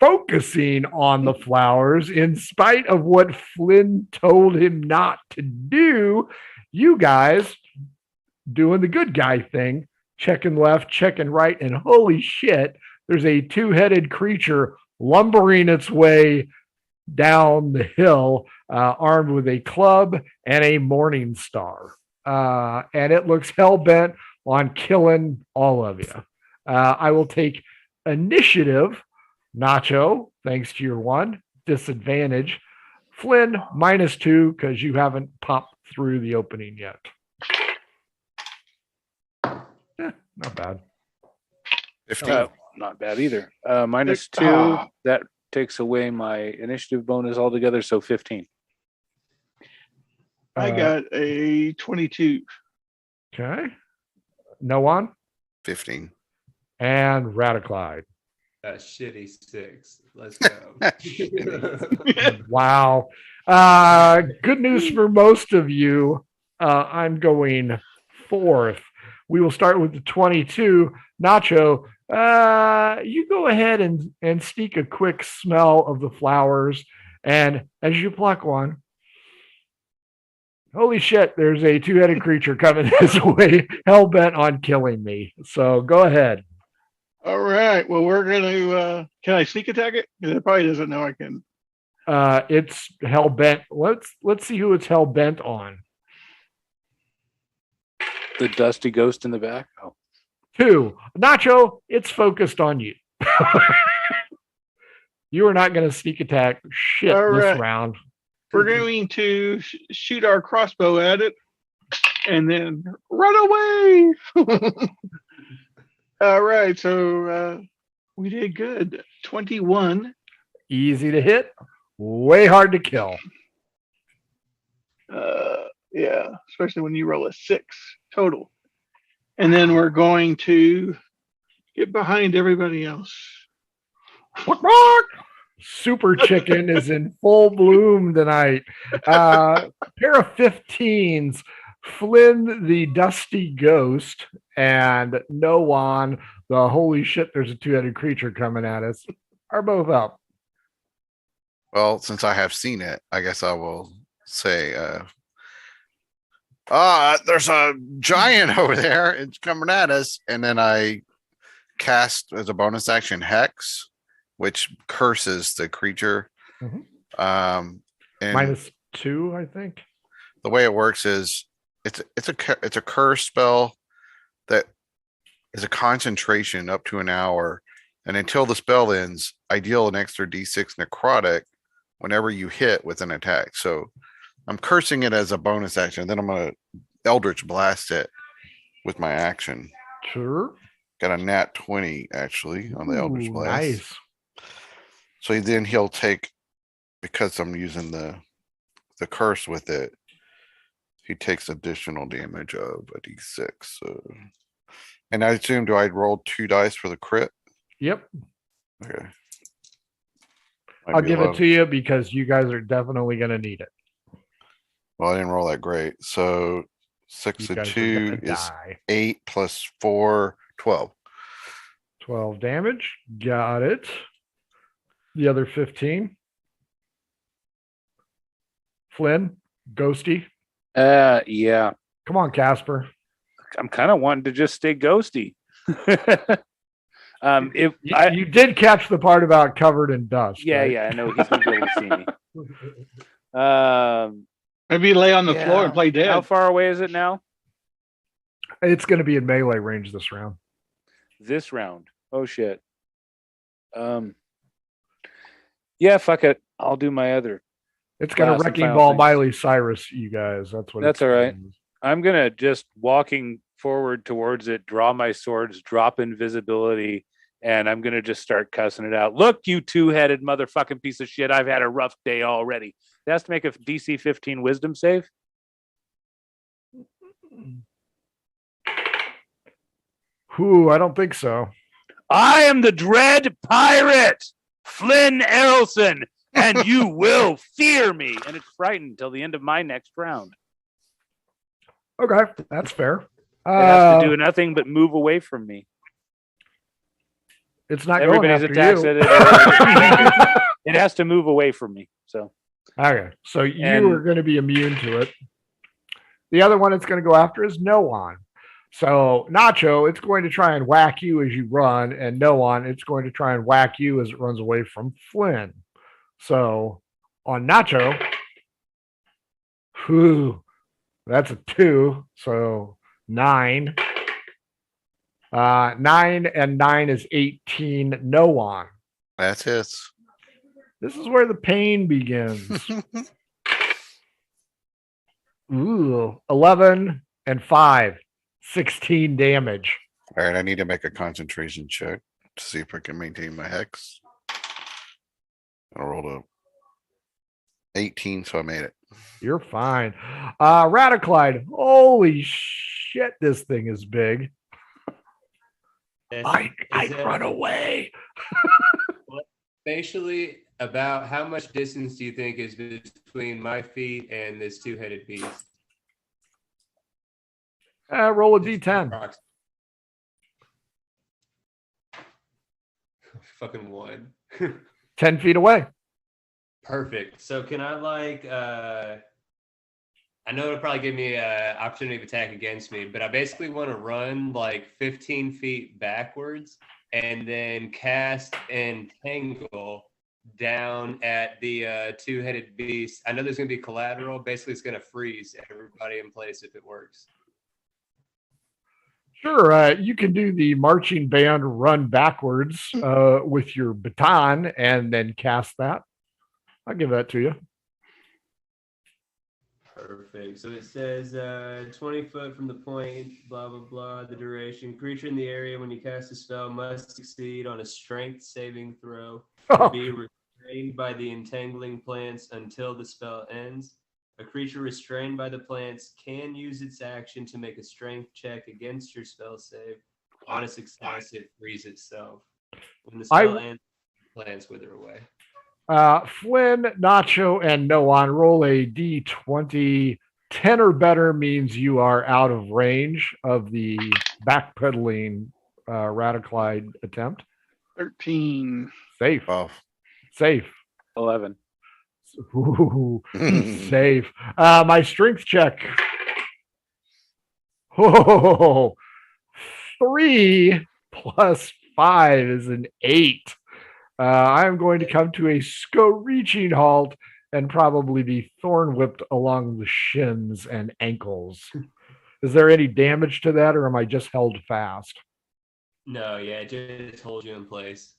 focusing on the flowers, in spite of what Flynn told him not to do, you guys doing the good guy thing, checking left, checking right, and holy shit, there's a two-headed creature lumbering its way down the hill, armed with a club and a morning star. And it looks hell-bent on killing all of you. I will take initiative. Nacho, thanks to your 1. Disadvantage. Flynn, -2, because you haven't popped through the opening yet. Not bad.
15.
Not bad either. -2. That takes away my initiative bonus altogether, so 15.
I got a 22.
Okay. No one?
15.
And Radiclide.
A shitty 6. Let's go.
Wow. Good news for most of you. I'm going 4th. We will start with the 22. Nacho, you go ahead and sneak a quick smell of the flowers. And as you pluck one, holy shit, there's a two-headed creature coming this way, hell-bent on killing me. So go ahead.
All right. Well, we're going to, can I sneak attack it? Because it probably doesn't know I can.
It's hell-bent. Let's see who it's hell-bent on.
The dusty ghost in the back. Oh.
2. Nacho, it's focused on you. You are not going to sneak attack shit
All
this
right.
round.
We're going to shoot our crossbow at it and then run away. All right. So we did good. 21.
Easy to hit, way hard to kill.
Yeah, especially when you roll a 6 total. And then we're going to get behind everybody else.
Super Chicken is in full bloom tonight. Pair of 15s, Flynn the Dusty Ghost, and Noan, the holy shit, there's a two-headed creature coming at us, are both up.
Well, since I have seen it, I guess I will say, there's a giant over there. It's coming at us. And then I cast as a bonus action Hex, which curses the creature.
Mhm.
And
-2, I think.
the way it works is it's a curse spell that is a concentration up to an hour, and until the spell ends, I deal an extra d6 necrotic whenever you hit with an attack. So I'm cursing it as a bonus action. Then I'm gonna Eldritch Blast it with my action.
Sure.
Got a nat 20 actually on the Eldritch
Ooh,
Blast.
nice.
So then he'll take, because I'm using the curse with it, he takes additional damage of a d6. So, and I assume, do I roll 2 dice for the crit?
Yep.
Okay.
I'll give it to you because you guys are definitely going to need it.
Well, I didn't roll that great. So 6
You
and
guys are
2
gonna
is
die.
8 plus 4, 12.
12 damage. Got it. The other 15. Flynn, Ghosty.
Yeah.
Come on, Casper.
I'm kind of wanting to just stay ghosty. If
You did catch the part about covered in dust.
yeah,
right?
yeah, I know he's gonna be able to see me.
Maybe lay on the
Yeah.
floor and play dead.
How far away is it now?
It's going to be in melee range this round.
This round. Oh shit. Yeah, fuck it. I'll do my other.
It's going
Last
to
and
wrecking
final
ball
thing.
Miley Cyrus, you guys. That's what.
That's
it's
all right.
doing.
I'm gonna just walking forward towards it, draw my swords, drop invisibility, and I'm gonna just start cussing it out. Look, you two-headed motherfucking piece of shit! I've had a rough day already. It has to make a DC 15 Wisdom save.
Ooh, I don't think so.
I am the dread pirate, Flynn Errolson, and you will fear me. And it's frightened until the end of my next round.
Okay, that's fair.
It has to do nothing but move away from me.
It's not
Everybody's
going
attacks
after
at
you.
it. It has to move away from me. So
Okay, so you
And-
are going to be immune to it. The other one it's going to go after is Noan. So Nacho, it's going to try and whack you as you run, and Noan, it's going to try and whack you as it runs away from Flynn. So on Nacho, whew, that's a 2. So 9. 9 and 9 is 18. Noan.
That's it.
This is where the pain begins. Ooh, 11 and 5, 16 damage.
All right, I need to make a concentration check to see if I can maintain my hex. I rolled a 18, so I made it.
You're fine. Radiclide, holy shit, this thing is big. I'd run away.
Spatially, about how much distance do you think is between my feet and this two-headed beast?
Roll a d10.
Fucking 1.
10 feet away.
Perfect. So can I I know it'll probably give me an opportunity of attack against me, but I basically want to run like 15 feet backwards and then cast Entangle down at the two-headed beast. I know there's going to be collateral. Basically, it's going to freeze everybody in place if it works.
Sure, you can do the marching band run backwards with your baton and then cast that. I'll give that to you.
Perfect. So it says 20 foot from the point, blah, blah, blah, the duration. Creature in the area when you cast a spell must succeed on a strength saving throw or be restrained by the entangling plants until the spell ends. A creature restrained by the plants can use its action to make a strength check against your spell save. On a success, it frees itself. When the spell ends, plants wither away.
Flynn, Nacho, and Noan, roll a d20. 10 or better means you are out of range of the backpedaling Radiclide attempt.
13.
Safe.
12.
Safe.
11.
Ooh, safe. My strength check. Oh, 3 plus 5 is an 8. I'm going to come to a screeching halt and probably be thorn whipped along the shins and ankles. Is there any damage to that, or am I just held fast?
No, yeah, it just holds you in place.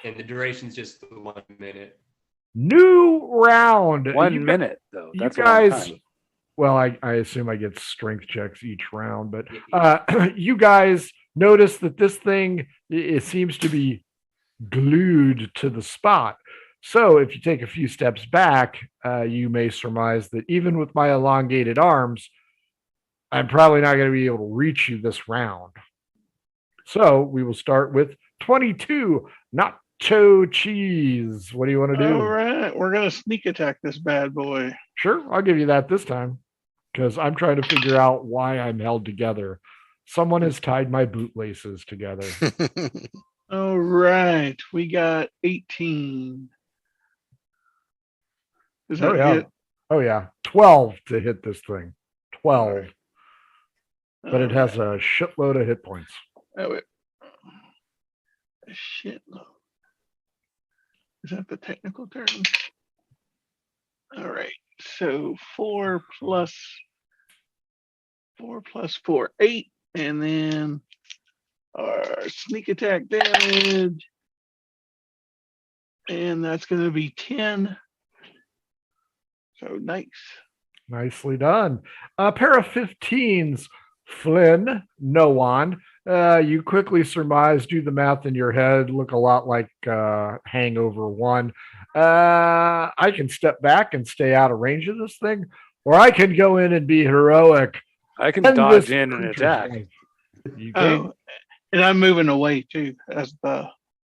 And the duration's just 1 minute.
New round.
1 minute, though. That's
you
a long
guys,
time.
well, I assume I get strength checks each round, but you guys notice that this thing, it seems to be glued to the spot. So if you take a few steps back, you may surmise that even with my elongated arms, I'm probably not going to be able to reach you this round. So we will start with 22, nacho cheese. What do you want to do?
All right, we're gonna sneak attack this bad boy.
Sure, I'll give you that this time because I'm trying to figure out why I'm held together. Someone has tied my bootlaces together.
All right, we got 18. Is that hit?
Oh yeah, 12 to hit this thing. 12,
Right.
but it has a shitload of hit points.
Oh, wait. A shitload. Is that the technical term? All right. So 4 plus 4, 8, and then our sneak attack damage, and that's going to be 10. So nice.
Nicely done. A pair of 15s, Flynn, Noan. You quickly surmise, do the math in your head, look a lot like Hangover 1. I can step back and stay out of range of this thing, or I can go in and be heroic.
I can
End
dodge
this
in and
creature's
attack.
life. You can.
Oh, and I'm moving away too as the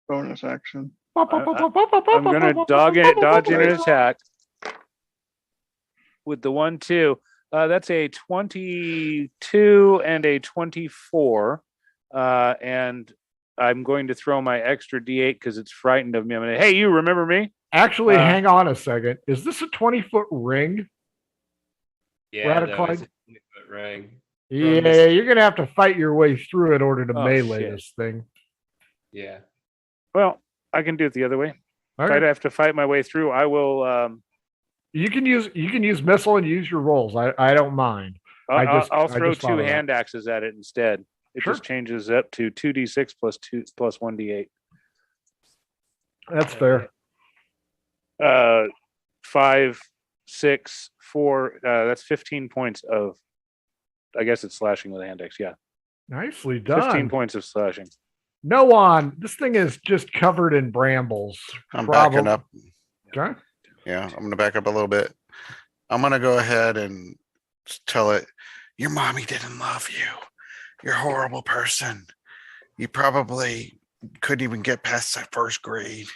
bonus action.
I'm gonna dodge in and attack with the 1-2. That's a 22 and a 24. And I'm going to throw my extra D8 because it's frightened of me. I'm gonna, hey, you remember me?
Actually, hang on a second. Is this a 20-foot ring?
Yeah,
Radiclide?
it's a 20-foot ring.
Yeah, you're gonna have to fight your way through in order to
Oh,
melee
shit.
this thing.
Yeah.
Well, I can do it the other way. If
Okay.
I'd have to fight my way through, I will.
You can use missile and use your rolls. I don't mind.
I'll
I
throw
just
two
thought of that.
hand axes at it instead. It
Sure.
just changes up to 2d6 plus 1d8.
That's fair.
5, 6, 4. That's 15 points of. I guess it's slashing with a hand axe. Yeah,
Nicely
15
done.
points of slashing.
No one. This thing is just covered in brambles.
I'm backing up.
Okay.
Yeah, I'm gonna back up a little bit. I'm gonna go ahead and tell it, your mommy didn't love you. You're a horrible person. You probably couldn't even get past that first grade.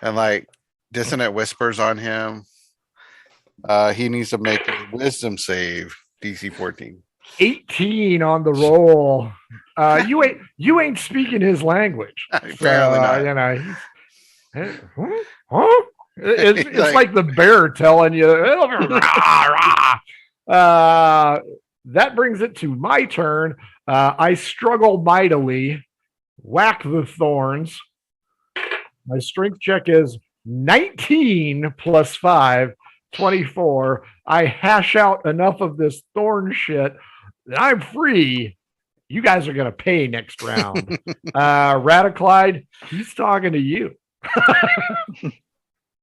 And like dissonant whispers on him. He needs to make a wisdom save, DC 14.
18 on the roll. You ain't speaking his language.
Apparently not.
You know, huh? It's
Like-
like the bear telling you. "Rah, rah." That brings it to my turn. I struggle mightily. Whack the thorns. My strength check is 19 plus 5, 24. I hash out enough of this thorn shit that I'm free. You guys are going to pay next round. Radiclide, he's talking to you.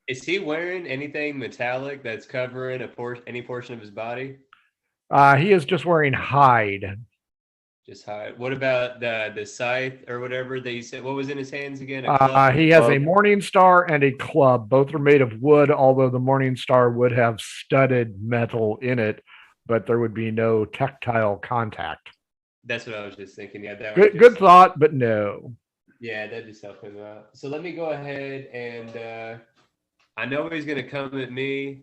Is he wearing anything metallic that's covering any portion of his body?
He is just wearing hide.
Just hide. What about the scythe or whatever that you said? What was in his hands again?
He has a Morning Star and a club. Both are made of wood, although the Morning Star would have studded metal in it, but there would be no tactile contact.
That's what I was just thinking. Yeah, that
Good thought, but no.
Yeah, that just helped him out. So let me go ahead and I know he's going to come at me.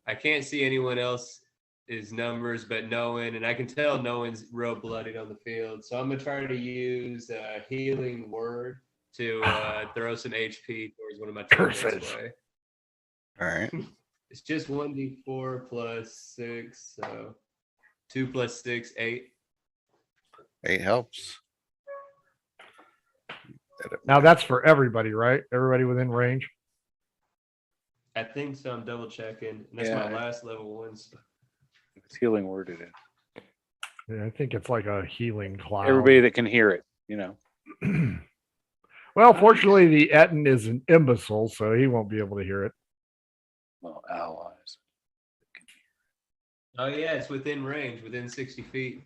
I can't see anyone else's numbers, but Noan, and I can tell Noan's real bloodied on the field. So I'm going to try to use a healing word to throw some HP towards one of my teammates' way.
All right.
It's just 1d4 plus 6, so 2 plus 6, 8.
8 helps.
Now that's for everybody, right? Everybody within range.
I think so. I'm double checking. And that's
Yeah.
my last level 1 spell.
It's healing worded in.
Yeah, I think it's like a healing cloud.
Everybody that can hear it, you know.
Well, fortunately, the Etten is an imbecile, so he won't be able to hear it.
Well, allies.
Oh yeah, it's within range, within 60 feet.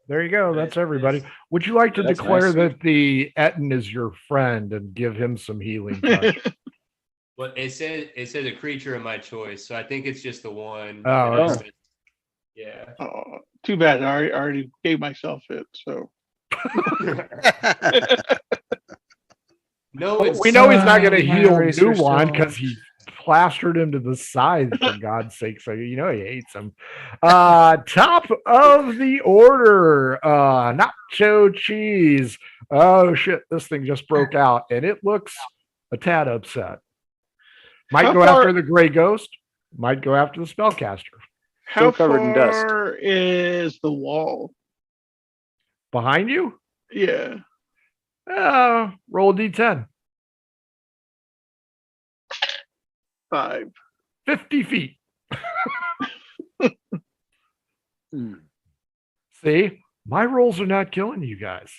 There you go. That's everybody. Would you like to
That's
declare
nice.
that the Etten is your friend and give him some healing touch?
Well, it said a creature of my choice, so I think it's just the one.
Oh,
okay.
Yeah.
Oh, too bad. I already gave myself it. So
No,
we know he's not going to heal
Eraser
Nuwan
Stone.
because he plastered him to the side, for God's sake. So you know he hates him. Top of the order, nacho cheese. Oh shit, this thing just broke out and it looks a tad upset. Might
How
go
far-
after the gray ghost, might go after the spellcaster.
how
covered in dust.
far is the wall?
Behind you?
Yeah.
Roll a d10.
5.
50 feet.
Hmm.
See, my rolls are not killing you guys.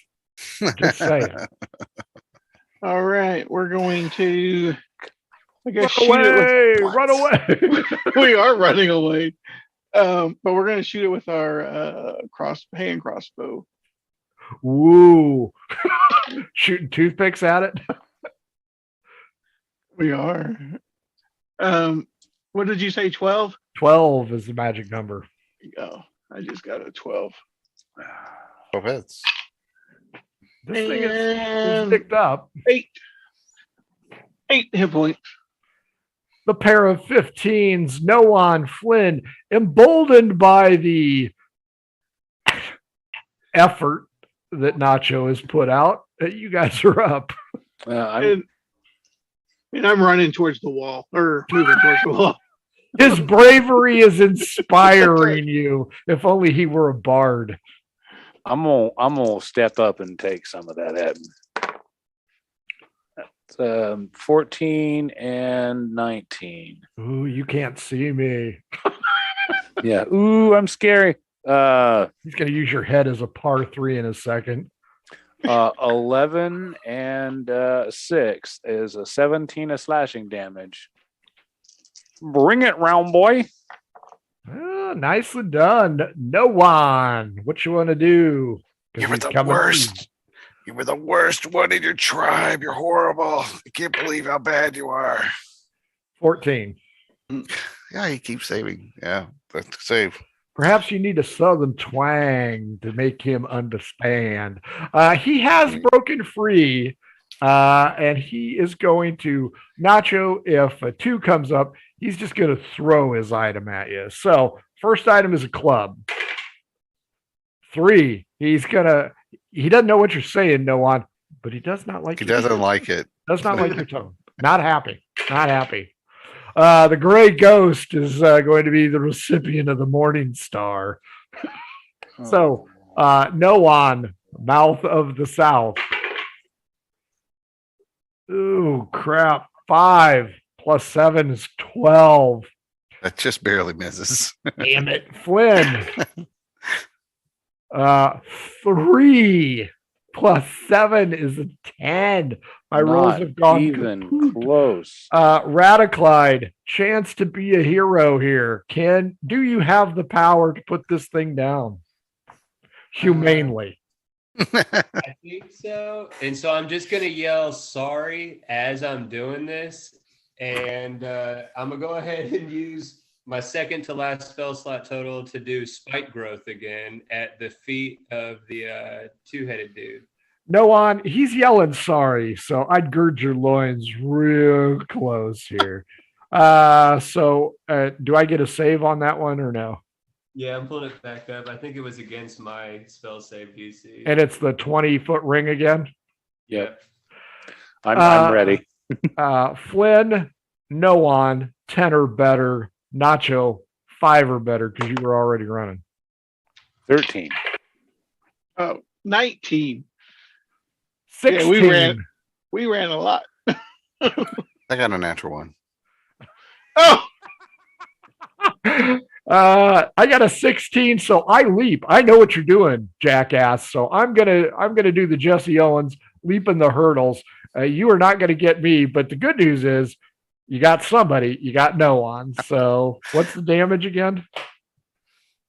Just saying.
All right, we're going to. I guess
Run
shoot it
away! Run away!
with. We are running away, but we're going to shoot it with our hand crossbow.
Woo! Shooting toothpicks at it.
We are. What did you say? 12?
12 is the magic number.
Oh, I just got a 12.
12 hits.
This thing is
And
picked up.
8 hit points.
The pair of 15s, Noan Flynn, emboldened by the effort that Nacho has put out. You guys are up.
I'm
And I'm running towards the wall, or moving towards the wall.
His bravery is inspiring you. If only he were a bard.
I'm gonna step up and take some of that at him. 14 and 19.
Ooh, you can't see me.
Yeah. Ooh, I'm scary.
He's going to use your head as a par 3 in a second.
11 and 6 is a 17 of slashing damage. Bring it, round boy.
Nicely done. No one. What you want to do?
You were the worst. You were the worst one in your tribe. You're horrible. I can't believe how bad you are.
14.
Yeah, he keeps saving. Yeah, that's save.
Perhaps you need a southern twang to make him understand. He has broken free, and he is going to, Nacho, if a 2 comes up, he's just going to throw his item at you. So, first item is a club. 3, he doesn't know what you're saying, Noan, but he does not like
He doesn't like it.
Does not like your tone. Not happy. Not happy. The gray ghost is going to be the recipient of the Morning Star. So, Noan, Mouth of the South. Ooh, crap. 5 plus 7 is 12.
That just barely misses.
Damn it. Flynn. 3 plus 7 is a 10. My rolls have gone
even
kaput.
close.
Radiclide, chance to be a hero here. Do you have the power to put this thing down humanely?
I think so. And so I'm just going to yell sorry as I'm doing this. And I'm going to go ahead and use my second to last spell slot total to do spike growth again at the feet of the 2-headed dude.
Noan, he's yelling sorry, so I'd gird your loins real close here. So do I get a save on that one or no?
Yeah, I'm pulling it back up. I think it was against my spell save DC.
And it's the 20-foot ring again?
Yep. I'm ready.
Flynn, Noan, 10 or better. Nacho, 5 or better because you were already running.
13.
Oh, 19.
16.
Yeah, we ran a lot.
I got a natural one.
Oh,
I got a 16, so I leap. I know what you're doing, jackass. So I'm gonna do the Jesse Owens leaping the hurdles. You are not gonna get me, but the good news is you got somebody. You got Noan. So what's the damage again?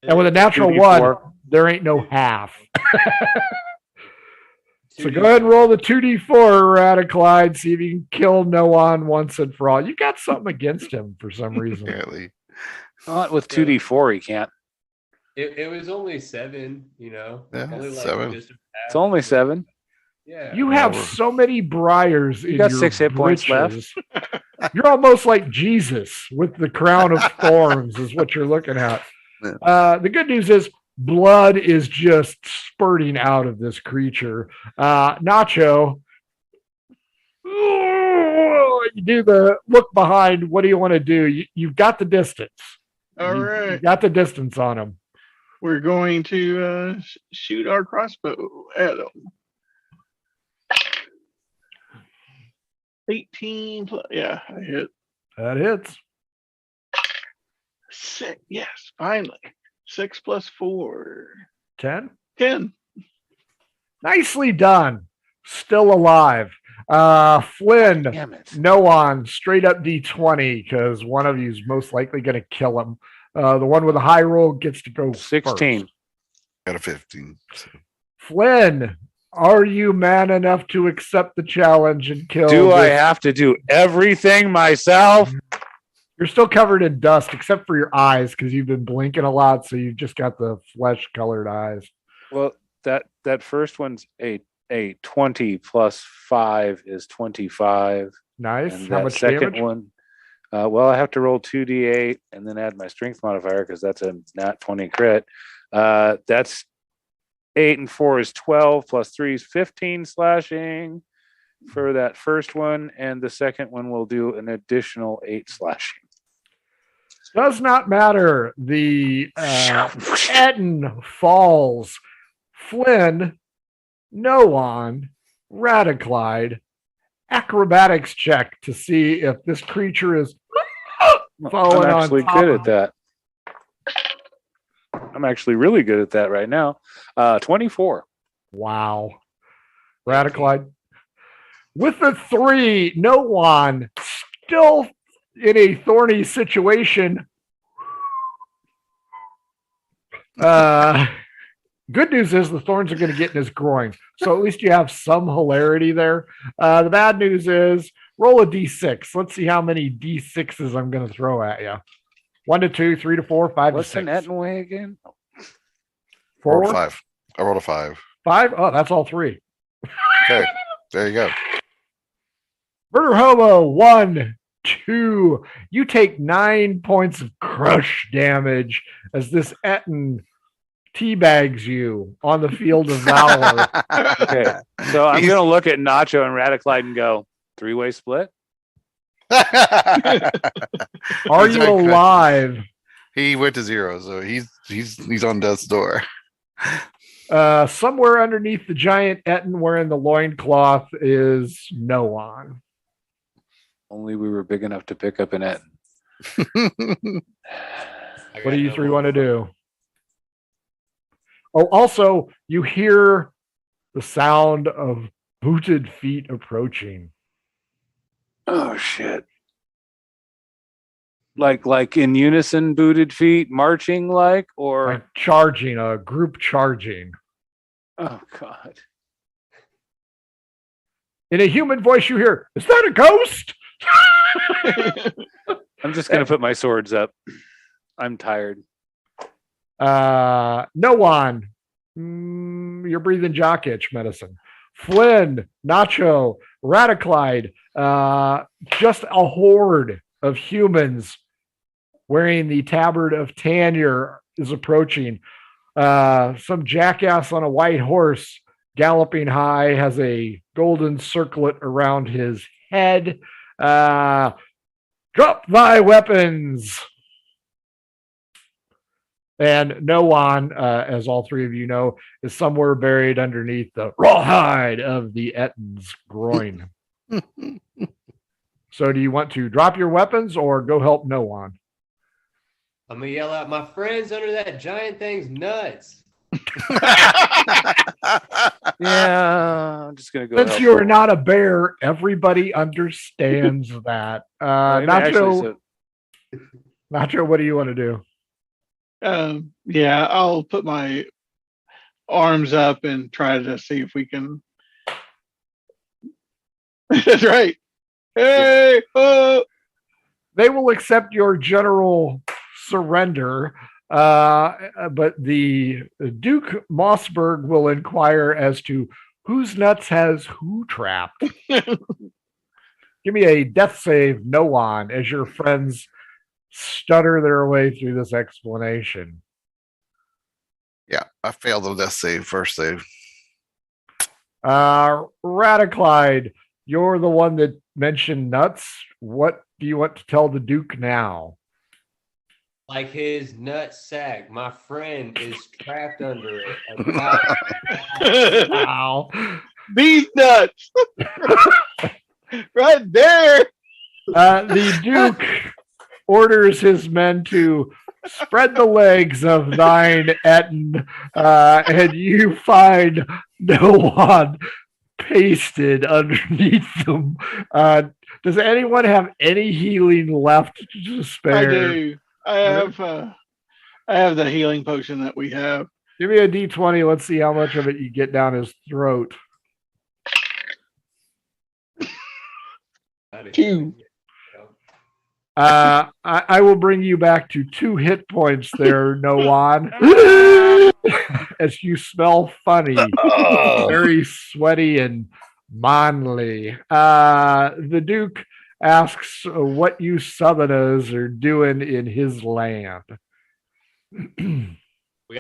And with a natural
2d4.
1, there ain't no half. So go ahead and roll the 2d4, Radiclide. See if you can kill Noan once and for all. You got something against him for some reason.
Apparently.
Not with 2d4, he can't.
It was only 7, you know.
Yeah,
only
7.
just a half.
It's only 7.
Yeah.
You have so many briars in
got
your
6 hit points
britches. You're almost like Jesus with the crown of thorns is what you're looking at. The good news is blood is just spurting out of this creature. Nacho, you do the look behind. What do you want to do? You've got the distance.
all
You
right.
got the distance on him.
We're going to shoot our crossbow at him. 18 plus, yeah, I hit.
That hits.
6, yes, finally. 6 plus 4.
10.
10.
Nicely done. Still alive. Flynn,
Damn it.
Noan, straight up D20 because one of you is most likely going to kill him. The one with a high roll gets to go
16.
first.
Got a 15. So.
Flynn, are you man enough to accept the challenge and kill?
Do I have to do everything myself?
You're still covered in dust except for your eyes because you've been blinking a lot, so you've just got the flesh-colored eyes.
Well, that first one's a 20 plus 5 is 25.
Nice.
And
How
that
much
second
damage?
one, well, I have to roll 2d8 and then add my strength modifier because that's a nat 20 crit. That's 8 and 4 is 12 plus 3 is 15 slashing for that first one, and the second one will do an additional 8 slashing.
Does not matter. The Etten falls. Flynn, Noan, Radiclide, acrobatics check to see if this creature is falling
I'm actually
on top
good
of
at that. I'm actually really good at that right now. 24.
Wow. Radiclide. With the 3, Noan still in a thorny situation. Good news is the thorns are going to get in his groin. So at least you have some hilarity there. The bad news is roll a d6. Let's see how many d6s I'm going to throw at you. 1 to 2, 3 to 4, 5
What's
to 6.
an Etten way again?
I rolled a
4,
5. I rolled a 5.
5. Oh, that's all 3.
Okay, there you go.
Murder Hobo, 1, 2. You take 9 points of crush damage as this Etten teabags you on the field of valor.
Okay, so I'm going to look at Nacho and Radiclide and go, 3-way split?
Are
He's
you
doing good.
alive?
He went to 0, so he's on death's door.
Somewhere underneath the giant Etten wearing the loincloth is Noan.
Only we were big enough to pick up an Etten.
What do you 3 want to do? Oh, also, you hear the sound of booted feet approaching.
Oh, shit. Like in unison, booted feet, marching or...
Like charging, a group charging.
Oh, God.
In a human voice, you hear, "Is that a ghost?"
I'm just going to put my swords up. I'm tired.
Noan, you're breathing jock itch medicine. Flynn, Nacho, Radiclide, just a horde of humans wearing the tabard of Tanur is approaching. Some jackass on a white horse galloping high has a golden circlet around his head. Drop thy weapons. And Noan, as all 3 of you know, is somewhere buried underneath the rawhide of the Etten's groin. So do you want to drop your weapons or go help Noan?
I'm gonna yell out, "My friends under that giant thing's nuts."
Yeah, I'm just going to go.
Since you are not a bear, everybody understands that. Nacho, what do you want to do?
Yeah, I'll put my arms up and try to see if we can. That's right. Hey, oh.
They will accept your general surrender, but the Duke Mossberg will inquire as to whose nuts has who trapped. Give me a death save, Noan, as your friends stutter their way through this explanation.
Yeah, I failed the death save, first save.
Radiclide, you're the one that mentioned nuts. What do you want to tell the Duke now?
Like his nut sack. My friend is trapped under it.
Wow.
These nuts. Right there.
The Duke orders his men to spread the legs of thine Etten, and you find Noan pasted underneath them. Does anyone have any healing left to spare?
I do. I have the healing potion that we have.
Give me a d20. Let's see how much of it you get down his throat.
2.
I will bring you back to 2 hit points there, Noan. As you smell funny, very sweaty and manly. The Duke asks what you Southerners are doing in his land.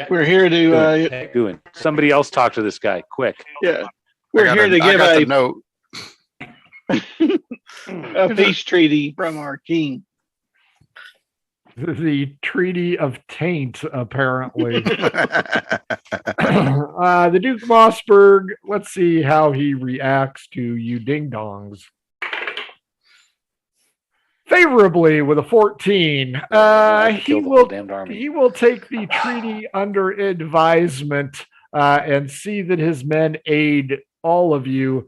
We're here to
doing. Somebody else talk to this guy, quick.
yeah. We're here to
I
give
got the
a
note.
peace treaty from our king.
The Treaty of Taint, apparently. The Duke Mossberg, let's see how he reacts to you ding-dongs. Favorably with a 14. He will take the treaty under advisement and see that his men aid all of you,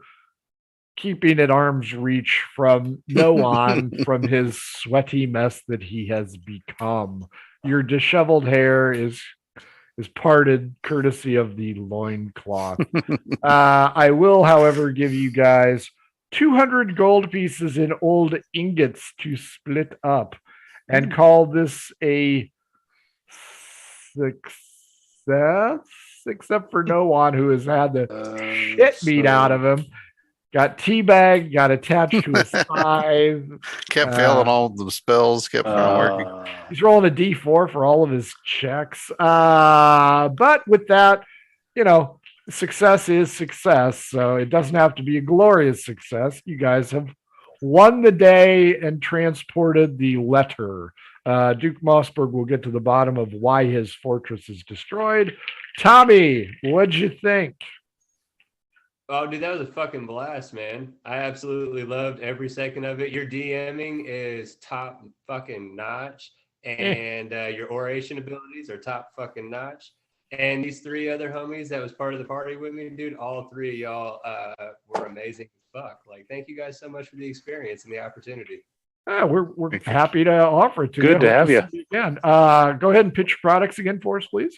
keeping at arm's reach from Noan from his sweaty mess that he has become. Your disheveled hair is parted courtesy of the loincloth. I will, however, give you guys 200 gold pieces in old ingots to split up and call this a success, except for Noan, who has had the shit beat out of him. Got teabagged, got attached to his thighs.
Kept failing all the spells, kept not working.
He's rolling a D4 for all of his checks. But with that, success is success. So it doesn't have to be a glorious success. You guys have won the day and transported the letter. Duke Mossberg will get to the bottom of why his fortress is destroyed. Tommy, what'd you think?
Oh, dude, that was a fucking blast, man. I absolutely loved every second of it. Your DMing is top fucking notch, and your oration abilities are top fucking notch. And these three other homies that was part of the party with me, dude, all three of y'all were amazing as fuck. Like, thank you guys so much for the experience and the opportunity.
We're happy to offer it to you.
Good to have you.
Again. Go ahead and pitch your products again for us, please.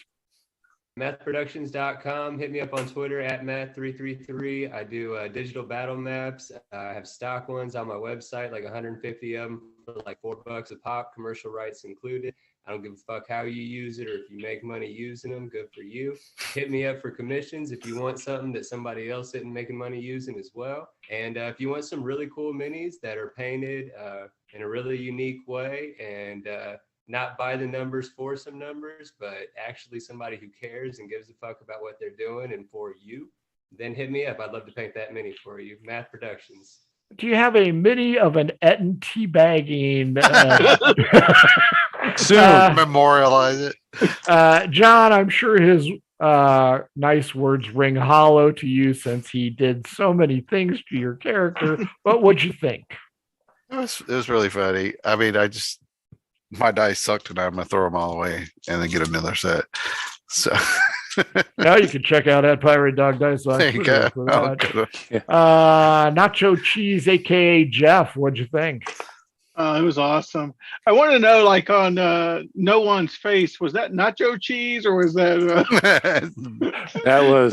mathproductions.com. Hit me up on Twitter at math333. I do digital battle maps. I have stock ones on my website, like 150 of them for like $4 a pop, commercial rights included. I don't give a fuck how you use it or if you make money using them, good for you. Hit me up for commissions if you want something that somebody else isn't making money using as well. And if you want some really cool minis that are painted in a really unique way and not by the numbers for some numbers, but actually somebody who cares and gives a fuck about what they're doing and for you, then hit me up. I'd love to paint that mini for you. Math Productions.
Do you have a mini of an Etten teabagging?
Soon memorialize it.
John, I'm sure his nice words ring hollow to you since he did so many things to your character. But what'd you think?
It was really funny. I mean, my dice sucked and I'm going to throw them all away and then get another set. So
now you can check out at Pirate Dog Dice on Twitter for that. Nacho Cheese, aka Jeff, what'd you think?
It was awesome. I want to know, like on No One's face, was that nacho cheese or was that?
That was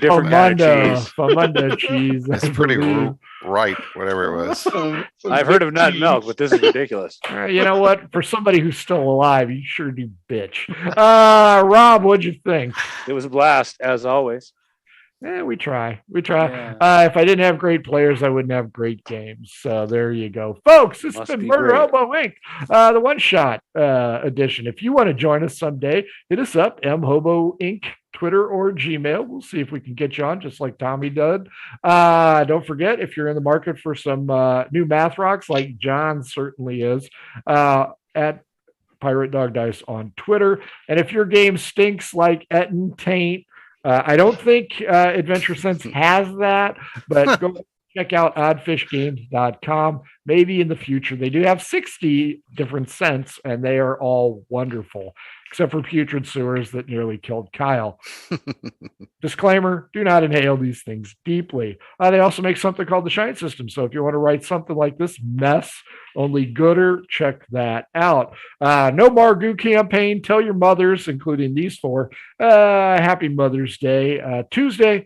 different kind of cheese.
Famunda cheese.
That's pretty right, whatever it was.
I've heard of nut milk, but this is ridiculous.
You know what? For somebody who's still alive, you sure do, bitch. Rob, what'd you think?
It was a blast, as always.
We try. Yeah. If I didn't have great players, I wouldn't have great games. So there you go. Folks, this has been Murder Hobo Inc., the one-shot edition. If you want to join us someday, hit us up, mhobo inc, Twitter or Gmail. We'll see if we can get you on, just like Tommy did. Don't forget, if you're in the market for some new math rocks, like John certainly is, at Pirate Dog Dice on Twitter. And if your game stinks like Etten Taint, I don't think Adventure Sense has that, but go check out oddfishgames.com. Maybe in the future. They do have 60 different scents, and they are all wonderful, except for putrid sewers that nearly killed Kyle. Disclaimer, do not inhale these things deeply. They also make something called the Shine System. So if you want to write something like this mess, only gooder, check that out. No Margoo campaign. Tell your mothers, including these four, happy Mother's Day. Tuesday,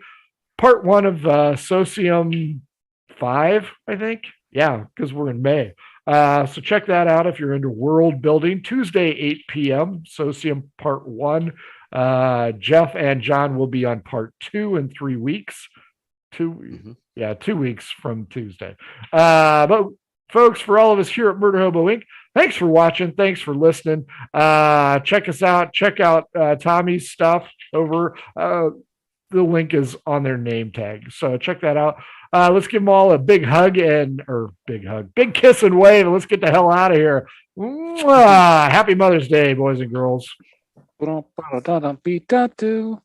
part 1 of Socium 5, I think. Yeah, because we're in May. So check that out if you're into world building. Tuesday, 8 p.m., Socium Part 1. Jeff and John will be on Part 2 in 3 weeks. 2 weeks from Tuesday. But folks, for all of us here at Murder Hobo Inc., thanks for watching. Thanks for listening. Check us out. Check out Tommy's stuff over. The link is on their name tag. So check that out. Let's give them all a big kiss and wave, and let's get the hell out of here. Mwah! Happy Mother's Day, boys and girls.
Ba-dum-ba-da-da-dum-be-da-do.